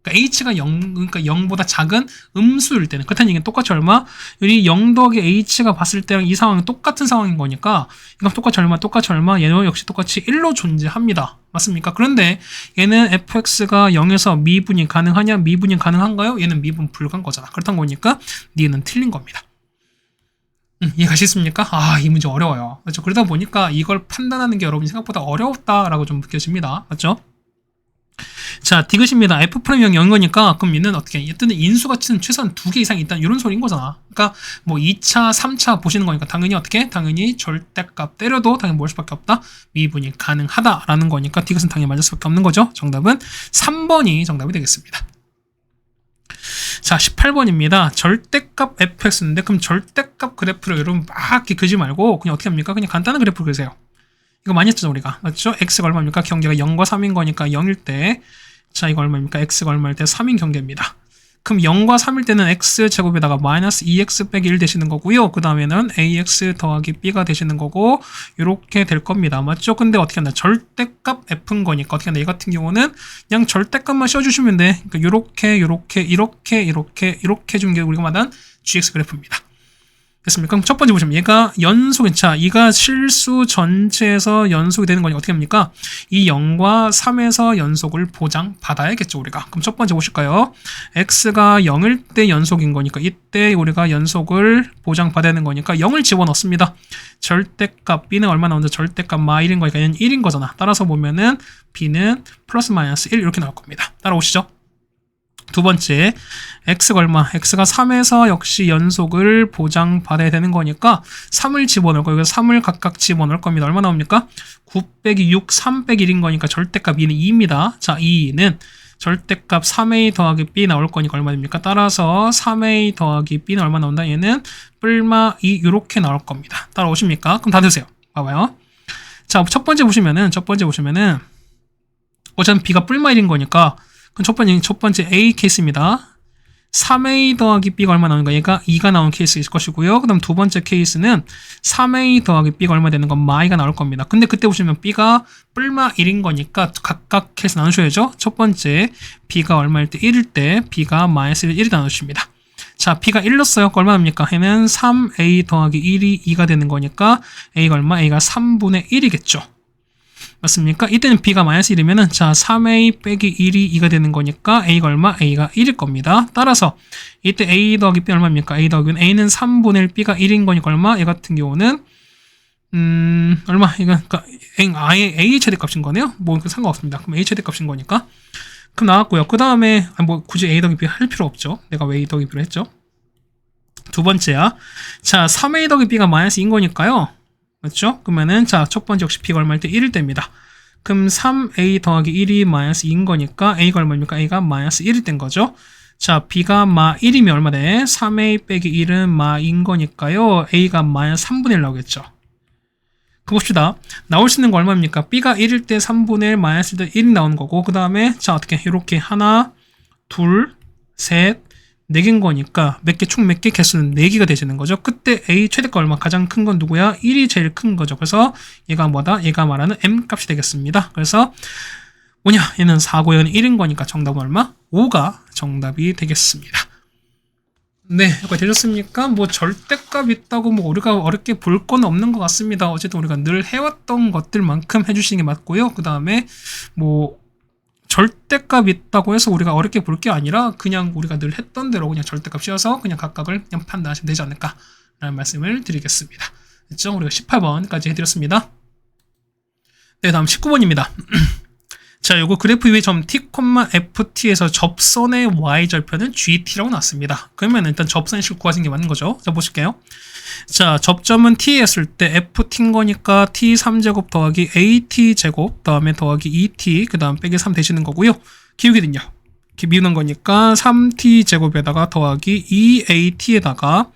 그러니까 h가 0, 그러니까 0보다 작은 음수일 때는 그렇다는 얘기는 똑같이 얼마? 여기 0 더하기 h가 봤을 때랑 이 상황은 똑같은 상황인 거니까 이건 똑같이 얼마? 얘는 역시 똑같이 1로 존재합니다. 맞습니까? 그런데 얘는 fx가 0에서 미분이 가능하냐? 미분이 가능한가요? 얘는 미분 불가한 거잖아. 그렇다는 거니까 니는 틀린 겁니다. 이해가시겠습니까? 아, 이 문제 어려워요. 그렇죠? 그러다 보니까 이걸 판단하는 게 여러분이 생각보다 어렵다라고 좀 느껴집니다. 맞죠? 자, 디귿입니다. f 프라임이 0인 거니까 그럼 얘는 어떻게? 얘는 인수가치는 최소한 2개 이상이 있다. 이런 소리인 거잖아. 그러니까 뭐 2차, 3차 보시는 거니까 당연히 어떻게? 당연히 절대값 때려도 당연히 뭘 수밖에 없다. 미분이 가능하다라는 거니까 디귿은 당연히 맞을 수밖에 없는 거죠. 정답은 3번이 정답이 되겠습니다. 자, 18번입니다. 절대값 fx인데 그럼 절대값 그래프를 여러분 막 이렇게 그리지 말고 그냥 어떻게 합니까? 그냥 간단한 그래프를 그리세요. 이거 많이 했죠, 우리가. 맞죠? x가 얼마입니까? 경계가 0과 3인 거니까 0일 때, 자, 이거 얼마입니까? x가 얼마일 때 3인 경계입니다. 그럼 0과 3일 때는 x제곱에다가 마이너스 2x 빼기 1 되시는 거고요. 그 다음에는 ax 더하기 b가 되시는 거고, 요렇게 될 겁니다. 맞죠? 근데 어떻게 한다? 절대값 f인 거니까 어떻게 한다? 얘 같은 경우는 그냥 절대값만 씌워주시면 돼. 그러니까 이렇게 준 게 우리가 말한 gx 그래프입니다. 됐습니까? 그럼 첫 번째 보시면 얘가 연속인 차, 이가 실수 전체에서 연속이 되는 거니까 어떻게 합니까? 이 0과 3에서 연속을 보장받아야겠죠, 우리가. 그럼 첫 번째 보실까요? x가 0일 때 연속인 거니까 이때 우리가 연속을 보장받아야 되는 거니까 0을 집어넣습니다. 절대값 b는 얼마 나오는데 절대값 마1인 거니까 얘는 1인 거잖아. 따라서 보면은 b는 플러스 마이너스 1 이렇게 나올 겁니다. 따라오시죠. 두 번째, x가 얼마? x가 3에서 역시 연속을 보장받아야 되는 거니까 3을 집어넣을 거예요. 그래서 3을 각각 집어넣을 겁니다. 얼마 나옵니까? 9 빼기 6, 3 빼기 1인 거니까 절대값 2는 2입니다. 자, 2는 절대값 3a 더하기 b 나올 거니까 얼마 됩니까? 따라서 3a 더하기 b는 얼마 나온다? 얘는 뿔마 2 이렇게 나올 겁니다. 따라오십니까? 그럼 다 드세요. 봐봐요. 자, 첫 번째 보시면은 어차피 b가 뿔마 1인 거니까 그럼 첫 번째 A 케이스입니다. 3A 더하기 B가 얼마 나오는가? 얘가 2가 나온 케이스일 것이고요. 그 다음 두 번째 케이스는 3A 더하기 B가 얼마 되는 건 마이가 나올 겁니다. 근데 그때 보시면 B가 뿔마 1인 거니까 각각 케이스 나누셔야죠. 첫 번째 B가 얼마일 때 1일 때 B가 마이너스 1이 나누십니다. 자, B가 1 넣었어요. 얼마 납니까? 얘는 3A 더하기 1이 2가 되는 거니까 A가 얼마? A가 3분의 1이겠죠. 맞습니까? 이때는 b가 마이너스 1이면은 자 3a 빼기 1이 2가 되는 거니까 a가 얼마? a가 1일 겁니다. 따라서 이때 a 더하기 b 얼마입니까? a 더하기 a는 3분의 1 b가 1인 거니까 얼마? 얘 같은 경우는 얼마? 이거 그러니까 아예 a 최대값인 거네요. 뭐 상관없습니다. 그럼 a 최대값인 거니까 그럼 나왔고요. 그 다음에 뭐 굳이 a 더하기 b 할 필요 없죠. 내가 왜 a 더하기 b를 했죠? 두 번째야. 자 3a 더하기 b가 마이너스 2인 거니까요. 맞죠? 그러면은 자, 첫 번째 역시 b가 얼마일 때 1일 때입니다. 그럼 3a 더하기 1이 마이너스 2인 거니까 a가 얼마입니까? a가 마이너스 1일 땐 거죠. 자, b가 마 1이면 얼마 돼? 3a 빼기 1은 마인 거니까요. a가 마이너스 3분의 1 나오겠죠. 그 봅시다. 나올 수 있는 거 얼마입니까? b가 1일 때 3분의 1 마이너스 1이 나오는 거고 그 다음에 자, 어떻게 이렇게 하나, 둘, 셋, 4개인 거니까 총 몇 개 개수는 4개가 되시는 거죠. 그때 A 최대가 얼마? 가장 큰 건 누구야? 1이 제일 큰 거죠. 그래서 얘가 뭐다? 얘가 말하는 M 값이 되겠습니다. 그래서 뭐냐? 얘는 4고 얘는 1인 거니까 정답은 얼마? 5가 정답이 되겠습니다. 네, 여기까지 되셨습니까? 뭐 절대값 있다고 뭐 우리가 어렵게 볼 건 없는 것 같습니다. 어쨌든 우리가 늘 해왔던 것들만큼 해주시는 게 맞고요. 그 다음에 뭐 절대값 있다고 해서 우리가 어렵게 볼 게 아니라 그냥 우리가 늘 했던 대로 그냥 절대값 씌워서 그냥 각각을 그냥 판단하시면 되지 않을까라는 말씀을 드리겠습니다. 됐죠? 우리가 18번까지 해드렸습니다. 네, 다음 19번입니다. 자, 요거 그래프 위에 점 t, ft에서 접선의 y절편은 gt라고 나왔습니다. 그러면 일단 접선식 구하신 게 맞는 거죠. 자, 보실게요. 자, 접점은 t였을 때 ft인 거니까 t 3제곱 더하기 at 제곱 다음에 더하기 2t 그 다음 빼기 3 되시는 거고요. 기울기는요. 이렇게 미우는 거니까 3t 제곱에다가 더하기 2at에다가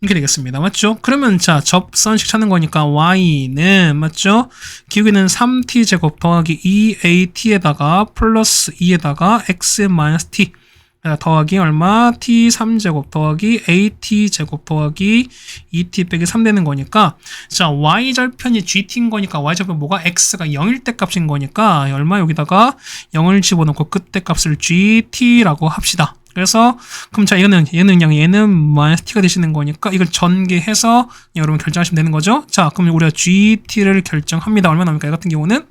이렇게 되겠습니다. 맞죠? 그러면 자, 접선식 찾는 거니까 y는 맞죠? 기울기는 3t 제곱 더하기 2at에다가 플러스 2에다가 x-t 더하기 얼마? t 3제곱 더하기 at 제곱 더하기 2t 빼기 3 되는 거니까 자, y절편이 gt인 거니까 y절편 뭐가? x가 0일 때 값인 거니까 얼마? 여기다가 0을 집어넣고 그때 값을 gt라고 합시다. 그래서 그럼 자, 얘는 마이너스 t가 되시는 거니까 이걸 전개해서 여러분 결정하시면 되는 거죠. 자, 그럼 우리가 gt를 결정합니다. 얼마 나옵니까? 이 같은 경우는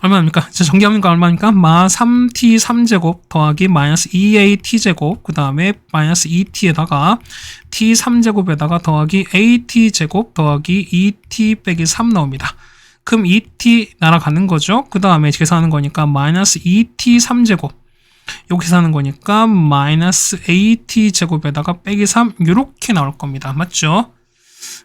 얼마입니까? 자, 전개하니까 얼마입니까? 마 3t 3제곱 더하기 마이너스 2at 제곱 그 다음에 마이너스 2t에다가 t 3제곱에다가 더하기 at 제곱 더하기 2t 빼기 3 나옵니다. 그럼 2t 날아가는 거죠. 그 다음에 계산하는 거니까 마이너스 2t 3제곱. 요거 계산하는 거니까 마이너스 at 제곱에다가 빼기 3 요렇게 나올 겁니다. 맞죠?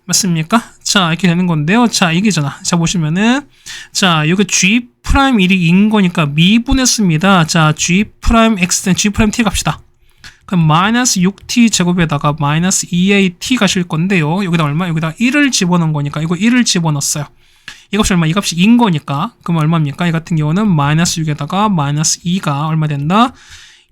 맞습니까? 자, 이렇게 되는 건데요. 자, 이게잖아. 자, 보시면은 자, 여기 G'1이 인 거니까 미분했습니다. 자, G'(x) G'(t) 갑시다. 그럼 마이너스 6t 제곱에다가 마이너스 2at 가실 건데요. 여기다 얼마? 여기다 1을 집어넣은 거니까 이거 1을 집어넣었어요. 이 값이 얼마? 이 값이 2인 거니까. 그럼 얼마입니까? 이 같은 경우는 마이너스 6에다가 마이너스 2가 얼마 된다?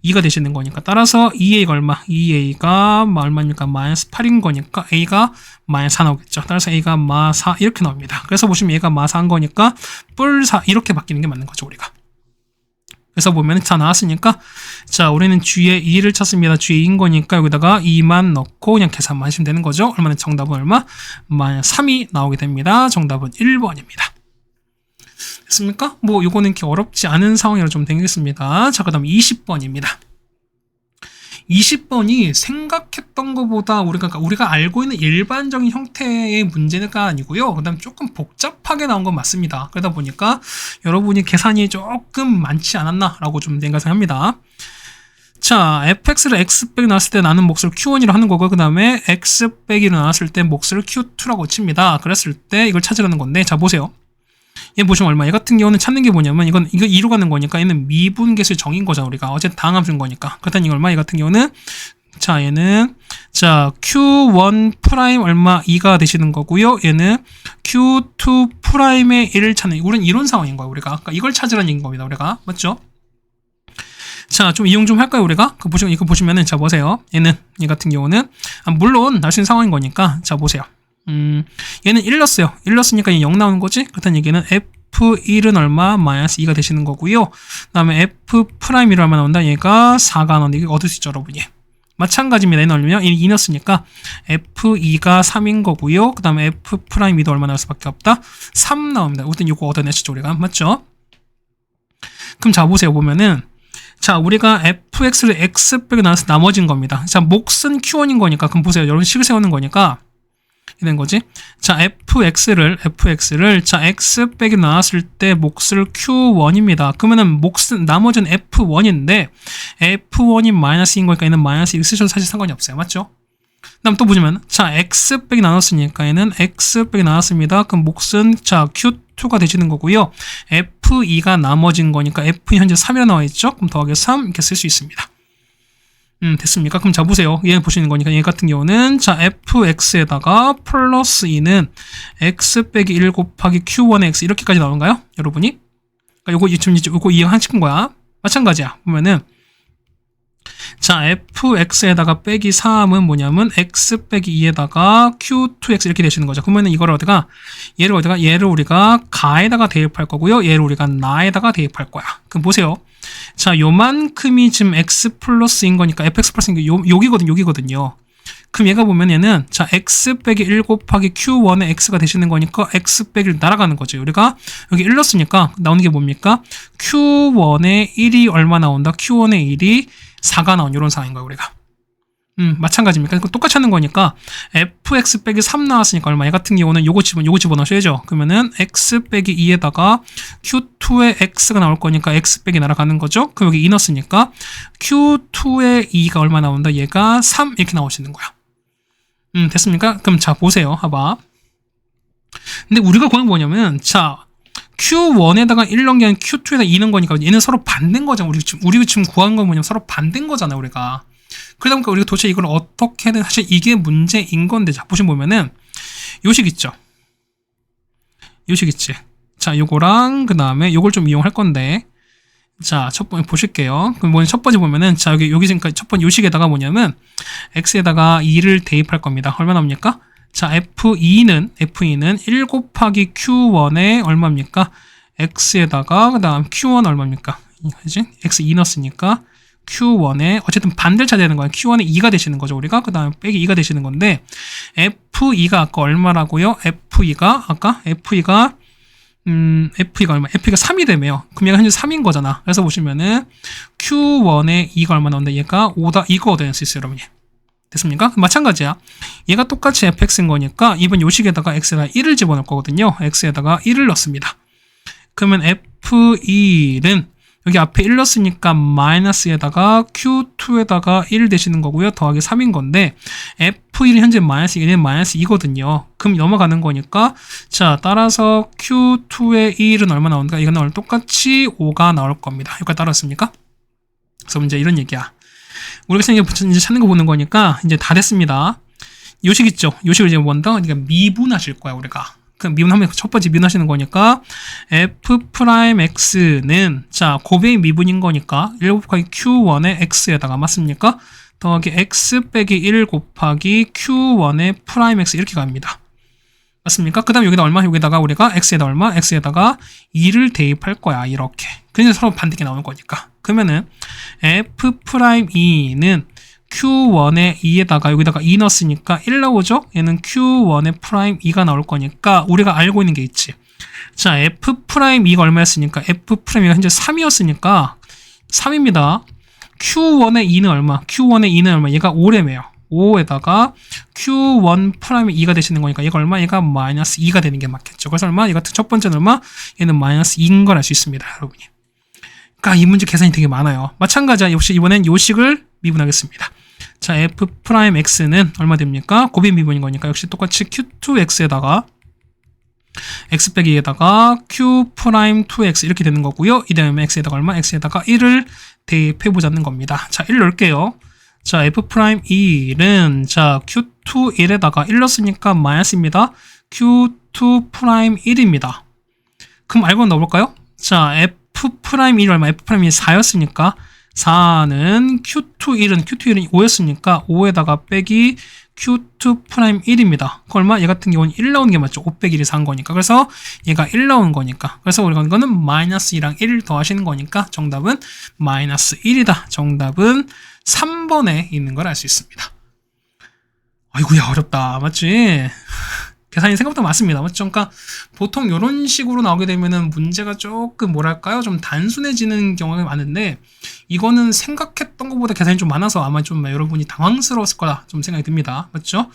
2가 되시는 거니까. 따라서 2a가 얼마? 2a가 얼마입니까? 마이너스 8인 거니까 a가 마이너스 4 나오겠죠. 따라서 a가 마 4 이렇게 나옵니다. 그래서 보시면 얘가 마 4인 거니까 뿔 4 이렇게 바뀌는 게 맞는 거죠, 우리가. 그래서 보면 다 나왔으니까 자, 우리는 G에 2를 찾습니다. G에 2인 거니까 여기다가 2만 넣고 그냥 계산만 하시면 되는 거죠. 얼마나 정답은 얼마? 마이너스 3이 나오게 됩니다. 정답은 1번입니다. 됐습니까? 뭐 요거는 이렇게 어렵지 않은 상황이라 좀 되겠습니다. 자, 그다음 20번입니다. 20번이 생각했던 것보다 우리가 알고 있는 일반적인 형태의 문제가 아니고요. 그다음 조금 복잡하게 나온 건 맞습니다. 그러다 보니까 여러분이 계산이 조금 많지 않았나라고 좀 생각합니다. 자, fx를 x 빼기 나왔을 때 나는 몫을 q1이라고 하는 거고, 그 다음에 x 빼기로 나왔을 때 몫을 q2라고 칩니다. 그랬을 때 이걸 찾으라는 건데, 자, 보세요. 얘 보시면 얼마? 얘 같은 경우는 찾는 게 뭐냐면 이거 2로 가는 거니까 얘는 미분계수의 정인 거잖아. 우리가 어쨌든 당함수인 거니까. 그렇다니 이거 얼마? 얘 같은 경우는 자, 얘는 자 q1 프라임 얼마 2가 되시는 거고요. 얘는 q2 프라임의 1을 찾는 우리는 이런 상황인 거야. 우리가 아까 이걸 찾으라는 얘기인 겁니다. 우리가 맞죠? 자, 좀 이용 좀 할까요, 우리가? 이거 보시면은 자 보세요. 얘 같은 경우는 물론 날 수 있는 상황인 거니까 자 보세요. 얘는 1 넣었어요. 1 넣었으니까 얘 0 나오는 거지? 그렇다는 얘기는 F1은 얼마? 마이너스 2가 되시는 거고요. 그 다음에 F'1은 얼마 나온다? 얘가 4가 나온다. 이거 얻을 수 있죠, 여러분이. 마찬가지입니다. 얘는 얼마냐? 2 넣었으니까 F2가 3인 거고요. 그 다음에 F'2도 얼마 나올 수밖에 없다? 3 나옵니다. 일단 이거 얻어내시죠, 우리가. 맞죠? 그럼 자, 보세요. 보면은 자, 우리가 fx를 x 빼기 나눠서 나머진 겁니다. 자, 몫은 q1인 거니까 그럼 보세요. 여러분 식을 세우는 거니까 이런 거지. 자, fx를 자, x 빼기 나왔을 때 몫을 q1입니다. 그러면은 몫은 나머지는 f1인데 f1이 마이너스인 거니까 얘는 마이너스 1 쓰셔도 사실 상관이 없어요. 맞죠? 그다음 또 보시면 자, x 빼기 나눴으니까 얘는 x 빼기 나눴습니다. 그럼 몫은 자, q2가 되시는 거고요. f2가 나머진 거니까 f 현재 3이라 나와 있죠? 그럼 더하기 3 이렇게 쓸 수 있습니다. 됐습니까? 그럼 자, 보세요. 얘 보시는 거니까 얘 같은 경우는 자, fx에다가 플러스 2는 x 빼기 1 곱하기 q1의 x 이렇게까지 나오는가요? 여러분이? 그러니까 요거 이해하신 거야. 마찬가지야. 보면은 자, fx에다가 빼기 3은 뭐냐면 x 빼기 2에다가 q2x 이렇게 되시는 거죠. 그러면은 이걸 얘를 우리가 가에다가 대입할 거고요. 얘를 우리가 나에다가 대입할 거야. 그럼 보세요. 자, 요만큼이 지금 x 플러스인 거니까 fx 플러스인 게 여기거든요. 그럼 얘가 보면 얘는 자, x 빼기 1 곱하기 q1의 x가 되시는 거니까 x 빼기 1 날아가는 거죠. 우리가 여기 1 넣었으니까 나오는 게 뭡니까? q1의 1이 얼마 나온다? q1의 1이 4가 나온 이런 상황인 거예요, 우리가. 마찬가지입니까? 똑같이 하는 거니까 fx 빼기 3 나왔으니까 얼마? 얘 같은 경우는 요거 집어넣으셔야죠. 그러면은 x 빼기 2에다가 q2의 x가 나올 거니까 x 빼기 날아가는 거죠. 그럼 여기 2 넣었으니까 q2의 2가 얼마 나온다? 얘가 3 이렇게 나오시는 거야. 됐습니까? 그럼 자, 보세요. 봐봐. 근데 우리가 구한 게 뭐냐면 자, q1에다가 1 넣은 게 아니라 q2에다가 2 넣은 거니까 얘는 서로 반대인 거잖아. 우리가 지금 구한 건 뭐냐면 서로 반대인 거잖아, 우리가. 그러다 보니까 우리가 도대체 이걸 어떻게든 사실 이게 문제인 건데 자, 보시면 요식 있죠. 요식 있지. 자, 요거랑 그 다음에 요걸 좀 이용할 건데 자, 첫 번째 보실게요. 그럼 첫 번째 보면은 자, 여기 지금까지 첫 번째 요식에다가 뭐냐면 x에다가 2를 대입할 겁니다. 얼마 나옵니까? 자, f2는 1 곱하기 q1에 얼마입니까? x에다가 그 다음 q1 얼마입니까? 그지? x 2 넣었으니까 q1에 어쨌든 반대를 찾아야 되는 거야. q1에 2가 되시는 거죠, 우리가. 그 다음에 빼기 2가 되시는 건데 f2가 아까 얼마라고요? f2가 얼마? f가 3이 되면 그럼 얘가 현재 3인 거잖아. 그래서 보시면은 q1에 2가 얼마 나온다? 얘가 5다. 이거 얻어낼 수 있어요, 여러분이. 됐습니까? 마찬가지야. 얘가 똑같이 fx인 거니까 이번 요식에다가 x에다가 1을 집어넣을 거거든요. x에다가 1을 넣습니다. 그러면 f1은 여기 앞에 1 넣었으니까 마이너스에다가 q2에다가 1 되시는 거고요. 더하기 3인 건데 f1이 현재 마이너스 1은 마이너스 2거든요. 그럼 넘어가는 거니까 자 따라서 q2의 1은 얼마 나오는가? 이거는 똑같이 5가 나올 겁니다. 여기까지 따라왔습니까? 그래서 이제 이런 얘기야. 우리가 이제 찾는 거 보는 거니까 이제 다 됐습니다. 요식 있죠? 요식을 이제 먼저 그러니까 미분하실 거야 우리가. 그 미분하면 첫 번째 미분하시는 거니까 f'x는 자 곱의 미분인 거니까 1 곱하기 q1의 x에다가 맞습니까? 더하기 x 빼기 1 곱하기 q1의 프라임 x 이렇게 갑니다. 맞습니까? 그 다음 여기다 얼마? 여기다가 우리가 x에다 얼마? x에다가 2를 대입할 거야 이렇게. 그래서 서로 반대게 나오는 거니까. 그러면은 f'2는 q1의 2에다가 여기다가 2 넣었으니까 1 나오죠? 얘는 q1의 프라임 2가 나올 거니까 우리가 알고 있는 게 있지. 자, f'2가 얼마였으니까 f'2가 현재 3이었으니까 3입니다. q1의 2는 얼마? q1의 2는 얼마? 얘가 5래매요. 5에다가 q1 프라임이 2가 되시는 거니까 얘가 얼마? 얘가 마이너스 2가 되는 게 맞겠죠. 그래서 얼마? 얘가 첫 번째는 얼마? 얘는 마이너스 2인 걸 알 수 있습니다. 여러분이. 그러니까 이 문제 계산이 되게 많아요. 마찬가지야. 역시 이번엔 요식을 미분하겠습니다. 자, f'x는 얼마 됩니까? 곱의 미분인 거니까 역시 똑같이 q2x에다가 x 빼기 2에다가 q'2x 이렇게 되는 거고요. 이 다음에 x에다가 얼마? x에다가 1을 대입해보자는 겁니다. 자, 1 넣을게요. 자, f'1은 자, q2 1에다가 1 넣었으니까 마이너스입니다. q2'1입니다. 그럼 알고 넣어볼까요? 자, f'1이 얼마? f'1이 4였으니까 4는 q2'1은 5였으니까 5에다가 빼기 q2'1입니다. 그 얼마? 얘 같은 경우는 1 나오는 게 맞죠? 5 빼기 1이 4인 거니까. 그래서 얘가 1 나오는 거니까. 그래서 우리가 이거는 마이너스 2랑 1 더하시는 거니까 정답은 마이너스 1이다. 정답은 3번에 있는 걸 알 수 있습니다. 아이고야 어렵다. 맞지? 계산이 생각보다 많습니다. 맞죠? 그러니까 보통 이런 식으로 나오게 되면은 문제가 조금 뭐랄까요? 좀 단순해지는 경우가 많은데 이거는 생각했던 것보다 계산이 좀 많아서 아마 좀 여러분이 당황스러웠을 거라 좀 생각이 듭니다. 맞죠?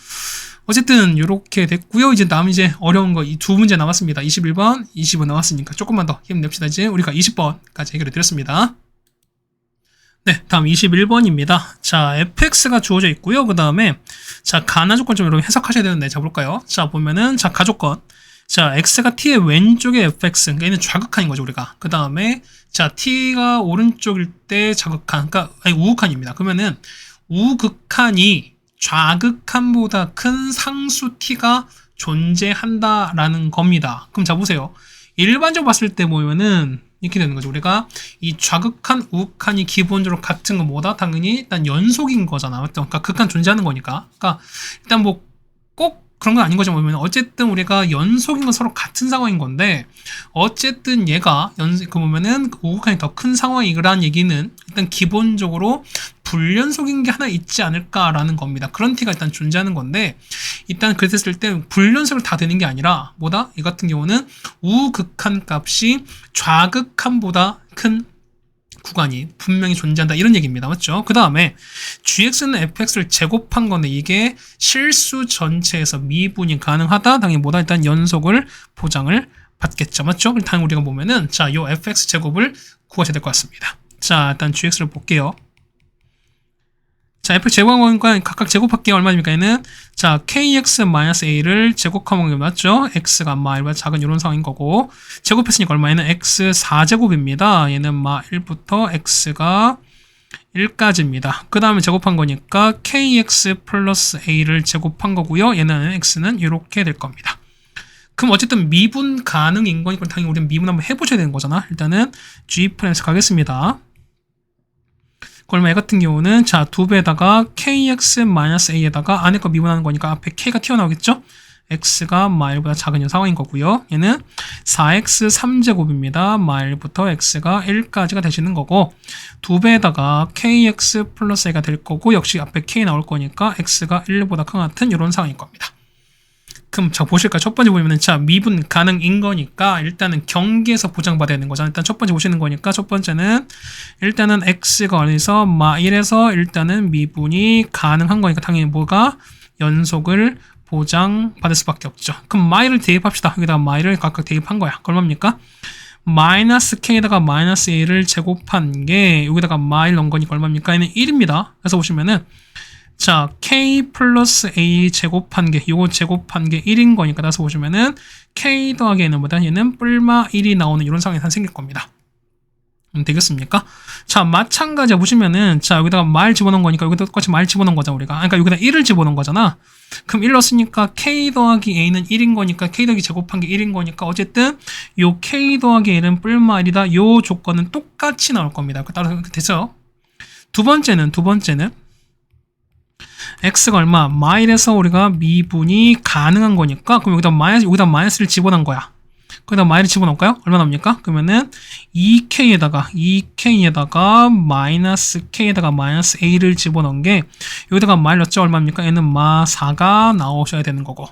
어쨌든 이렇게 됐고요. 이제 남은 이제 어려운 거 이 두 문제 남았습니다. 21번, 20번 남았으니까 조금만 더 힘냅시다. 이제 우리가 20번까지 해결해 드렸습니다. 네, 다음 21번입니다. 자, fx가 주어져 있고요. 그 다음에 자, 가나 조건 좀 여러분 해석하셔야 되는데 자, 볼까요? 자, 보면은 자, 가조건. 자, x가 t의 왼쪽에 fx. 그러니까 얘는 좌극한인 거죠, 우리가. 그 다음에 자, t가 오른쪽일 때 좌극한. 그러니까 아니, 우극한입니다. 그러면은 우극한이 좌극한보다 큰 상수 t가 존재한다라는 겁니다. 그럼 자, 보세요. 일반적으로 봤을 때 보면은 이렇게 되는 거죠. 우리가 이 좌극한, 우극한이 기본적으로 같은 건 뭐다? 당연히 일단 연속인 거잖아. 맞죠? 그러니까 극한 존재하는 거니까. 그러니까 일단 뭐 꼭 그런 건 아닌 거죠. 보면 어쨌든 우리가 연속인 건 서로 같은 상황인 건데 어쨌든 얘가 그 보면은 우극한이 더 큰 상황이라는 얘기는 일단 기본적으로 불연속인 게 하나 있지 않을까라는 겁니다. 그런 t가 일단 존재하는 건데 일단 그랬을 때 불연속을 다 되는 게 아니라 뭐다? 이 같은 경우는 우극한 값이 좌극한보다 큰 구간이 분명히 존재한다 이런 얘기입니다. 맞죠? 그 다음에 gx는 fx를 제곱한 건데 이게 실수 전체에서 미분이 가능하다. 당연히 뭐다? 일단 연속을 보장을 받겠죠. 맞죠? 당연히 우리가 보면은 자, 요 fx 제곱을 구하셔야 될 것 같습니다. 자, 일단 gx를 볼게요. 자, f 제곱한 거니까 각각 제곱할게요. 얼마입니까? 얘는 자, kx-a를 제곱하면 게 맞죠? x가 마 1보다 작은 이런 상황인 거고 제곱했으니까 얼마? 얘는 x 4제곱입니다. 얘는 마 1부터 x가 1까지입니다. 그 다음에 제곱한 거니까 kx 플러스 a를 제곱한 거고요. 얘는 x는 이렇게 될 겁니다. 그럼 어쨌든 미분 가능인 거니까 당연히 우리는 미분 한번 해보셔야 되는 거잖아. 일단은 g 프라임에서 가겠습니다. 얼마 얘 같은 경우는 자, 2배에다가 kx-a에다가 안에 거 미분하는 거니까 앞에 k가 튀어나오겠죠? x가 마일보다 작은 상황인 거고요. 얘는 4x 3제곱입니다. 마일부터 x가 1까지가 되시는 거고 2배에다가 kx 플러스 a가 될 거고 역시 앞에 k 나올 거니까 x가 1보다 큰 같은 이런 상황일 겁니다. 그럼 자, 보실까요? 첫 번째 보면은 자, 미분 가능인 거니까 일단은 경계에서 보장받아야 되는 거잖아요. 일단 첫 번째 보시는 거니까 첫 번째는 일단은 x가 어디서 마 1에서 일단은 미분이 가능한 거니까 당연히 뭐가 연속을 보장받을 수밖에 없죠. 그럼 my를 대입합시다. 여기다가 my를 각각 대입한 거야. 얼마입니까? 마이너스 k에다가 마이너스 a를 제곱한 게 여기다가 my 넣은 거니까 얼마입니까? 얘는 1입니다. 그래서 보시면은 자 k 플러스 a 제곱한 게 요거 제곱한 게 1인 거니까 따라서 보시면은 k 더하기 a는 뭐다? 얘는 뿔마 1이 나오는 이런 상황이 생길 겁니다. 되겠습니까? 자, 마찬가지야 보시면은 자, 여기다가 말 집어넣은 거니까 여기다 똑같이 말 집어넣은 거잖아, 우리가. 그러니까 여기다 1을 집어넣은 거잖아. 그럼 1 넣었으니까 k 더하기 a는 1인 거니까 k 더하기 제곱한 게 1인 거니까 어쨌든 요 k 더하기 a는 뿔마 1이다. 요 조건은 똑같이 나올 겁니다. 따라서 됐죠? 두 번째는 x가 얼마? 마일에서 우리가 미분이 가능한 거니까 그럼 여기다 마이너스를 집어넣은 거야. 거기다 마이를 집어넣을까요? 얼마 나옵니까? 그러면은 2k에다가 마이너스 k에다가 마이너스 a를 집어넣은 게 여기다가 마일 넣었죠? 얼마입니까? 얘는 4가 나오셔야 되는 거고.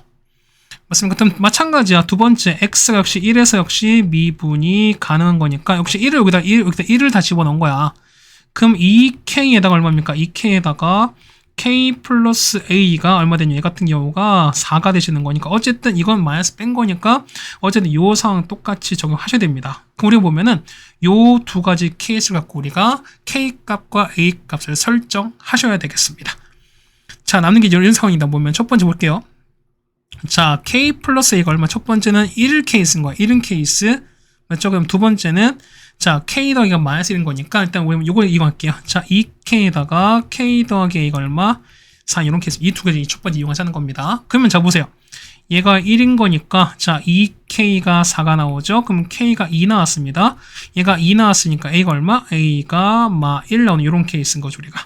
맞습니까? 그럼 마찬가지야. 두 번째 x가 역시 1에서 역시 미분이 가능한 거니까 역시 1을 여기다 1을 다 집어넣은 거야. 그럼 2k에다가 얼마입니까? 2k에다가 k 플러스 a가 얼마 되냐? 얘 같은 경우가 4가 되시는 거니까 어쨌든 이건 마이너스 뺀 거니까 어쨌든 요 상황 똑같이 적용하셔야 됩니다. 그럼 우리가 보면은 요 두 가지 케이스를 갖고 우리가 k 값과 a 값을 설정하셔야 되겠습니다. 자, 남는 게 이런 상황이다 보면 첫 번째 볼게요. 자, k 플러스 a가 얼마? 첫 번째는 1 케이스인 거야. 1은 케이스. 맞죠? 그럼 두 번째는 자, k 더하기가 마이너스 1인 거니까 일단 우리 이거 할게요. 자, 2k에다가 k 더하기 a가 얼마? 4 이런 케이스. 이 두 가지 첫 번째 이용하자는 겁니다. 그러면 자 보세요. 얘가 1인 거니까 자, 2k가 4가 나오죠. 그럼 k가 2 나왔습니다. 얘가 2 나왔으니까 a가 얼마? a가 1 나오는 이런 케이스인 거죠, 우리가.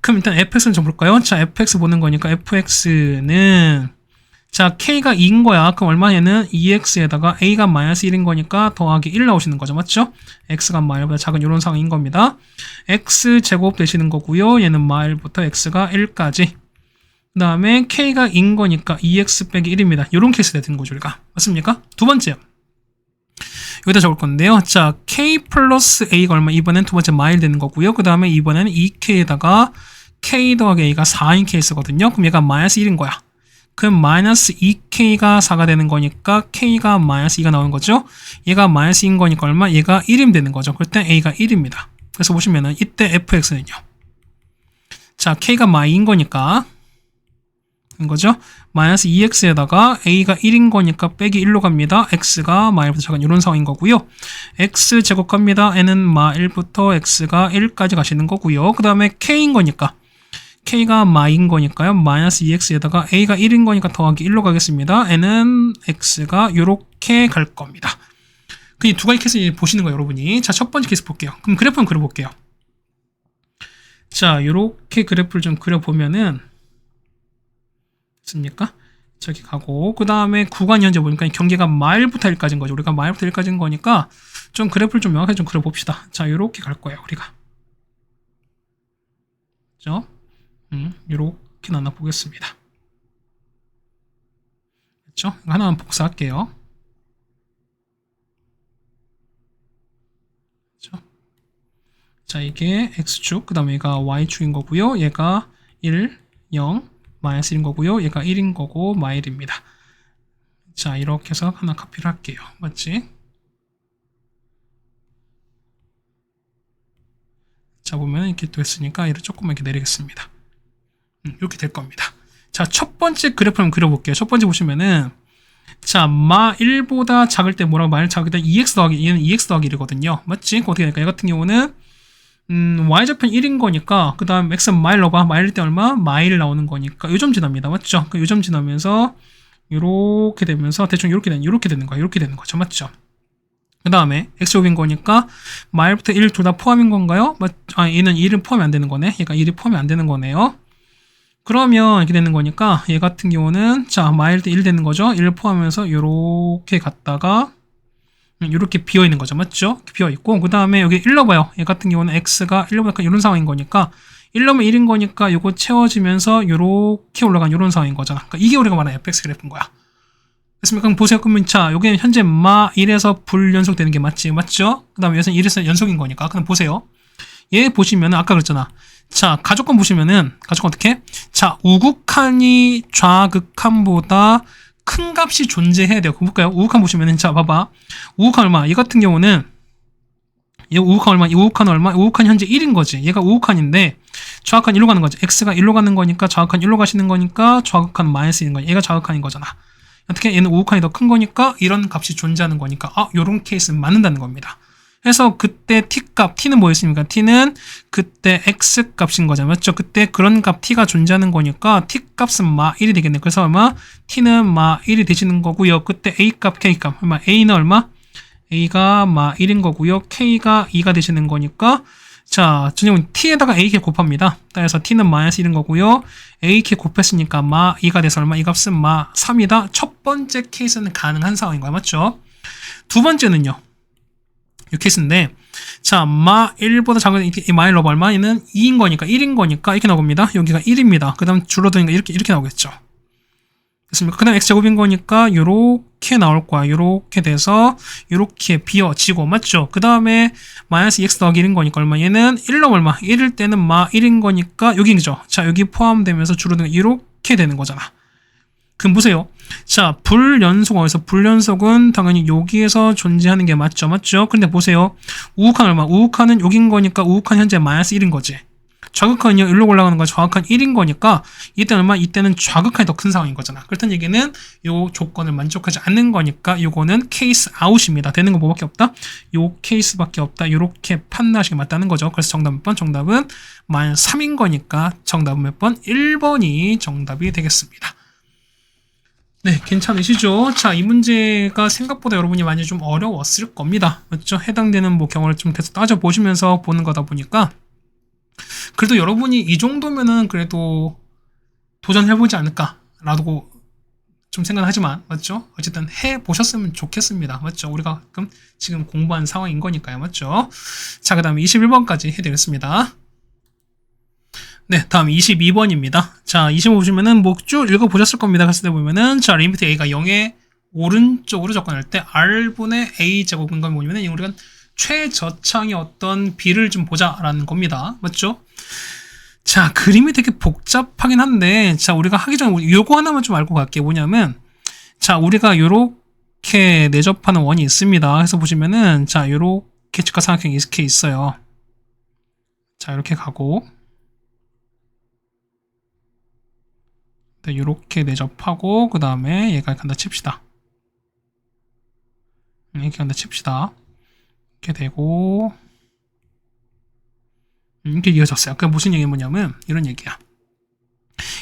그럼 일단 fx는 좀 볼까요? 자, fx 보는 거니까 fx는 자, k가 2인 거야. 그럼 얼마냐는 2x에다가 a가 마이너스 1인 거니까 더하기 1 나오시는 거죠. 맞죠? x가 마일보다 작은 이런 상황인 겁니다. x 제곱 되시는 거고요. 얘는 마일부터 x가 1까지. 그 다음에 k가 2인 거니까 2x 빼기 1입니다. 이런 케이스 되는 거죠, 우리가. 맞습니까? 두 번째요. 여기다 적을 건데요. 자, k 플러스 a가 얼마? 이번엔 두 번째 마일 되는 거고요. 그 다음에 이번에는 2k에다가 k 더하기 a가 4인 케이스거든요. 그럼 얘가 마이너스 1인 거야. 그럼 마이너스 2k가 4가 되는 거니까 k가 마이너스 2가 나오는 거죠. 얘가 마이너스 2인 거니까 얼마? 얘가 1이면 되는 거죠. 그럴 때 a가 1입니다. 그래서 보시면은 이때 fx는요. 자, k가 마이인 거니까 거죠. 마이너스 2x에다가 a가 1인 거니까 빼기 1로 갑니다. x가 마일부터 작은 이런 상황인 거고요. x 제곱 갑니다. n은 마일부터 x가 1까지 가시는 거고요. 그 다음에 k인 거니까 k가 마인 거니까요. 마이너스 2x에다가 a가 1인 거니까 더하기 1로 가겠습니다. n은 x가 이렇게 갈 겁니다. 그 두 가지 케이스 보시는 거예요, 여러분이. 자, 첫 번째 케이스 볼게요. 그럼 그래프 한번 그려볼게요. 자, 이렇게 그래프를 좀 그려보면은 습니까? 저기 가고 그 다음에 구간 현재 보니까 경계가 마일부터 1까지인 거죠. 우리가 마일부터 1까지인 거니까 좀 그래프를 좀 명확하게 좀 그려봅시다. 자, 이렇게 갈 거예요, 우리가. 그죠? 이렇게 나눠 보겠습니다. 그렇죠? 하나만 복사할게요. 그렇죠? 자, 이게 x축, 그 다음에 얘가 y축인 거고요. 얘가 1, 0, 마이너스 1인 거고요. 얘가 1인 거고 마일입니다. 자, 이렇게 해서 하나 카피를 할게요. 맞지? 자, 보면 이렇게 또 했으니까 얘를 조금만 이렇게 내리겠습니다. 이렇게 될 겁니다. 자, 첫 번째 그래프 한번 그려볼게요. 첫 번째 보시면은 자, 마 1보다 작을 때 뭐라고 마일 작을 때 2x 더하기 얘는 2x 더하기 1이거든요. 맞지? 어떻게 될까? 얘 같은 경우는 y좌편 1인 거니까 그 다음 x는 마일 넣어봐. 마일 때 얼마? 마일 나오는 거니까 요점 지납니다. 맞죠? 그 요점 지나면서 요렇게 되면서 대충 요렇게 되는 거야. 요렇게 되는 거죠. 맞죠? 그 다음에 x제곱인 거니까 마일부터 1 둘 다 포함인 건가요? 얘는 1은 포함이 안 되는 거네. 얘가 1이 포함이 안 되는 거네요. 그러면 이렇게 되는 거니까 얘 같은 경우는 자, 마일 때 1 되는 거죠. 1을 포함해서 요렇게 갔다가 이렇게 비어 있는 거죠. 맞죠? 비어 있고 그 다음에 여기 1 넣어봐요. 얘 같은 경우는 x가 1보다 이런 상황인 거니까 1 넣으면 1인 거니까 요거 채워지면서 요렇게 올라간 이런 상황인 거잖아. 그러니까 이게 우리가 말하는 fx 그래프인 거야. 됐습니까? 그럼 보세요. 그러면 자, 여기는 현재 마 1에서 불연속 되는 게 맞지? 맞죠? 그 다음에 여기서는 1에서 연속인 거니까. 그럼 보세요. 얘 보시면 아까 그랬잖아. 자, 가족관 보시면은, 가족관 어떻게? 자, 우극한이 좌극한보다 큰 값이 존재해야 돼요. 볼까요? 우극한 보시면은, 자, 봐봐. 우극한 얼마? 얘 같은 경우는, 얘 우극한 얼마? 이 우극한 얼마? 우극한 현재 1인 거지. 얘가 우극한인데, 좌극한 1로 가는 거지. x가 1로 가는 거니까, 좌극한 1로 가시는 거니까, 좌극한 마이너스 1인 거야. 얘가 좌극한인 거잖아. 어떻게? 얘는 우극한이 더 큰 거니까, 이런 값이 존재하는 거니까, 요런 케이스는 맞는다는 겁니다. 그래서 그때 t값, t는 뭐였습니까? t는 그때 x 값인 거잖아요. 맞죠? 그때 그런 값 t가 존재하는 거니까 t 값은 마 1이 되겠네. 그래서 얼마? t는 마 1이 되시는 거고요. 그때 a 값, k 값. 얼마? a는 얼마? a가 마 1인 거고요. k가 2가 되시는 거니까 자, 전형은 t에다가 ak 곱합니다. 그래서 t는 마이너스 1인 거고요. ak 곱했으니까 마 2가 돼서 얼마? 이 값은 마 3이다. 첫 번째 케이스는 가능한 상황인 거야. 맞죠? 두 번째는요. 이 케이스인데, 자, 마 1보다 작은 이 마일 러브 얼마? 얘는 2인 거니까, 1인 거니까, 이렇게 나옵니다. 여기가 1입니다. 그 다음 줄어드니까 이렇게 나오겠죠. 됐습니까? 그 다음 x제곱인 거니까, 요렇게 나올 거야. 요렇게 돼서, 요렇게 비어지고, 맞죠? 그 다음에, 마이너스 2x 더하기 1인 거니까, 얼마? 얘는 1로 얼마? 1일 때는 마 1인 거니까, 여기죠. 자, 여기 포함되면서 줄어드니까, 이렇게 되는 거잖아. 그럼 보세요. 자, 불연속 어디서? 불연속은 당연히 여기에서 존재하는 게 맞죠? 맞죠? 근데 보세요. 우극한 얼마? 우극한은 여긴 거니까 우극한 현재 마이너스 1인 거지. 좌극한은요, 1로 올라가는 거 좌극한 1인 거니까 이때는 얼마? 이때는 좌극한이 더 큰 상황인 거잖아. 그렇다는 얘기는 요 조건을 만족하지 않는 거니까 요거는 케이스 아웃입니다. 되는 거 뭐밖에 없다? 요 케이스밖에 없다. 요렇게 판단하시기 맞다는 거죠. 그래서 정답 몇 번? 정답은 마이너스 3인 거니까 정답은 몇 번? 1번이 정답이 되겠습니다. 네, 괜찮으시죠? 자, 이 문제가 생각보다 여러분이 많이 좀 어려웠을 겁니다. 맞죠? 해당되는 뭐 경우를 좀 계속 따져보시면서 보는 거다 보니까 그래도 여러분이 이 정도면은 그래도 도전해보지 않을까라고 좀 생각하지만 맞죠? 어쨌든 해보셨으면 좋겠습니다. 맞죠? 우리가 지금 공부한 상황인 거니까요. 맞죠? 자, 그 다음에 21번까지 해드리겠습니다. 네, 다음 22번입니다. 자, 25 보시면은 뭐 쭉 읽어보셨을 겁니다. 그랬을 때 보면은, 자, 리미트 a가 0의 오른쪽으로 접근할 때 r분의 a 제곱인 건 뭐냐면은, 우리가 최저창의 어떤 비를 좀 보자라는 겁니다. 맞죠? 자, 그림이 되게 복잡하긴 한데, 자, 우리가 하기 전에 요거 하나만 좀 알고 갈게요. 뭐냐면, 자, 우리가 요렇게 내접하는 원이 있습니다. 그래서 보시면은, 자, 요렇게 직각삼각형이 이렇게 있어요. 자, 이렇게 가고, 이렇게 내접하고 그 다음에 얘가 간다 칩시다. 이렇게 간다 칩시다. 이렇게 되고 이렇게 이어졌어요. 그러니까 무슨 얘기 뭐냐면 이런 얘기야.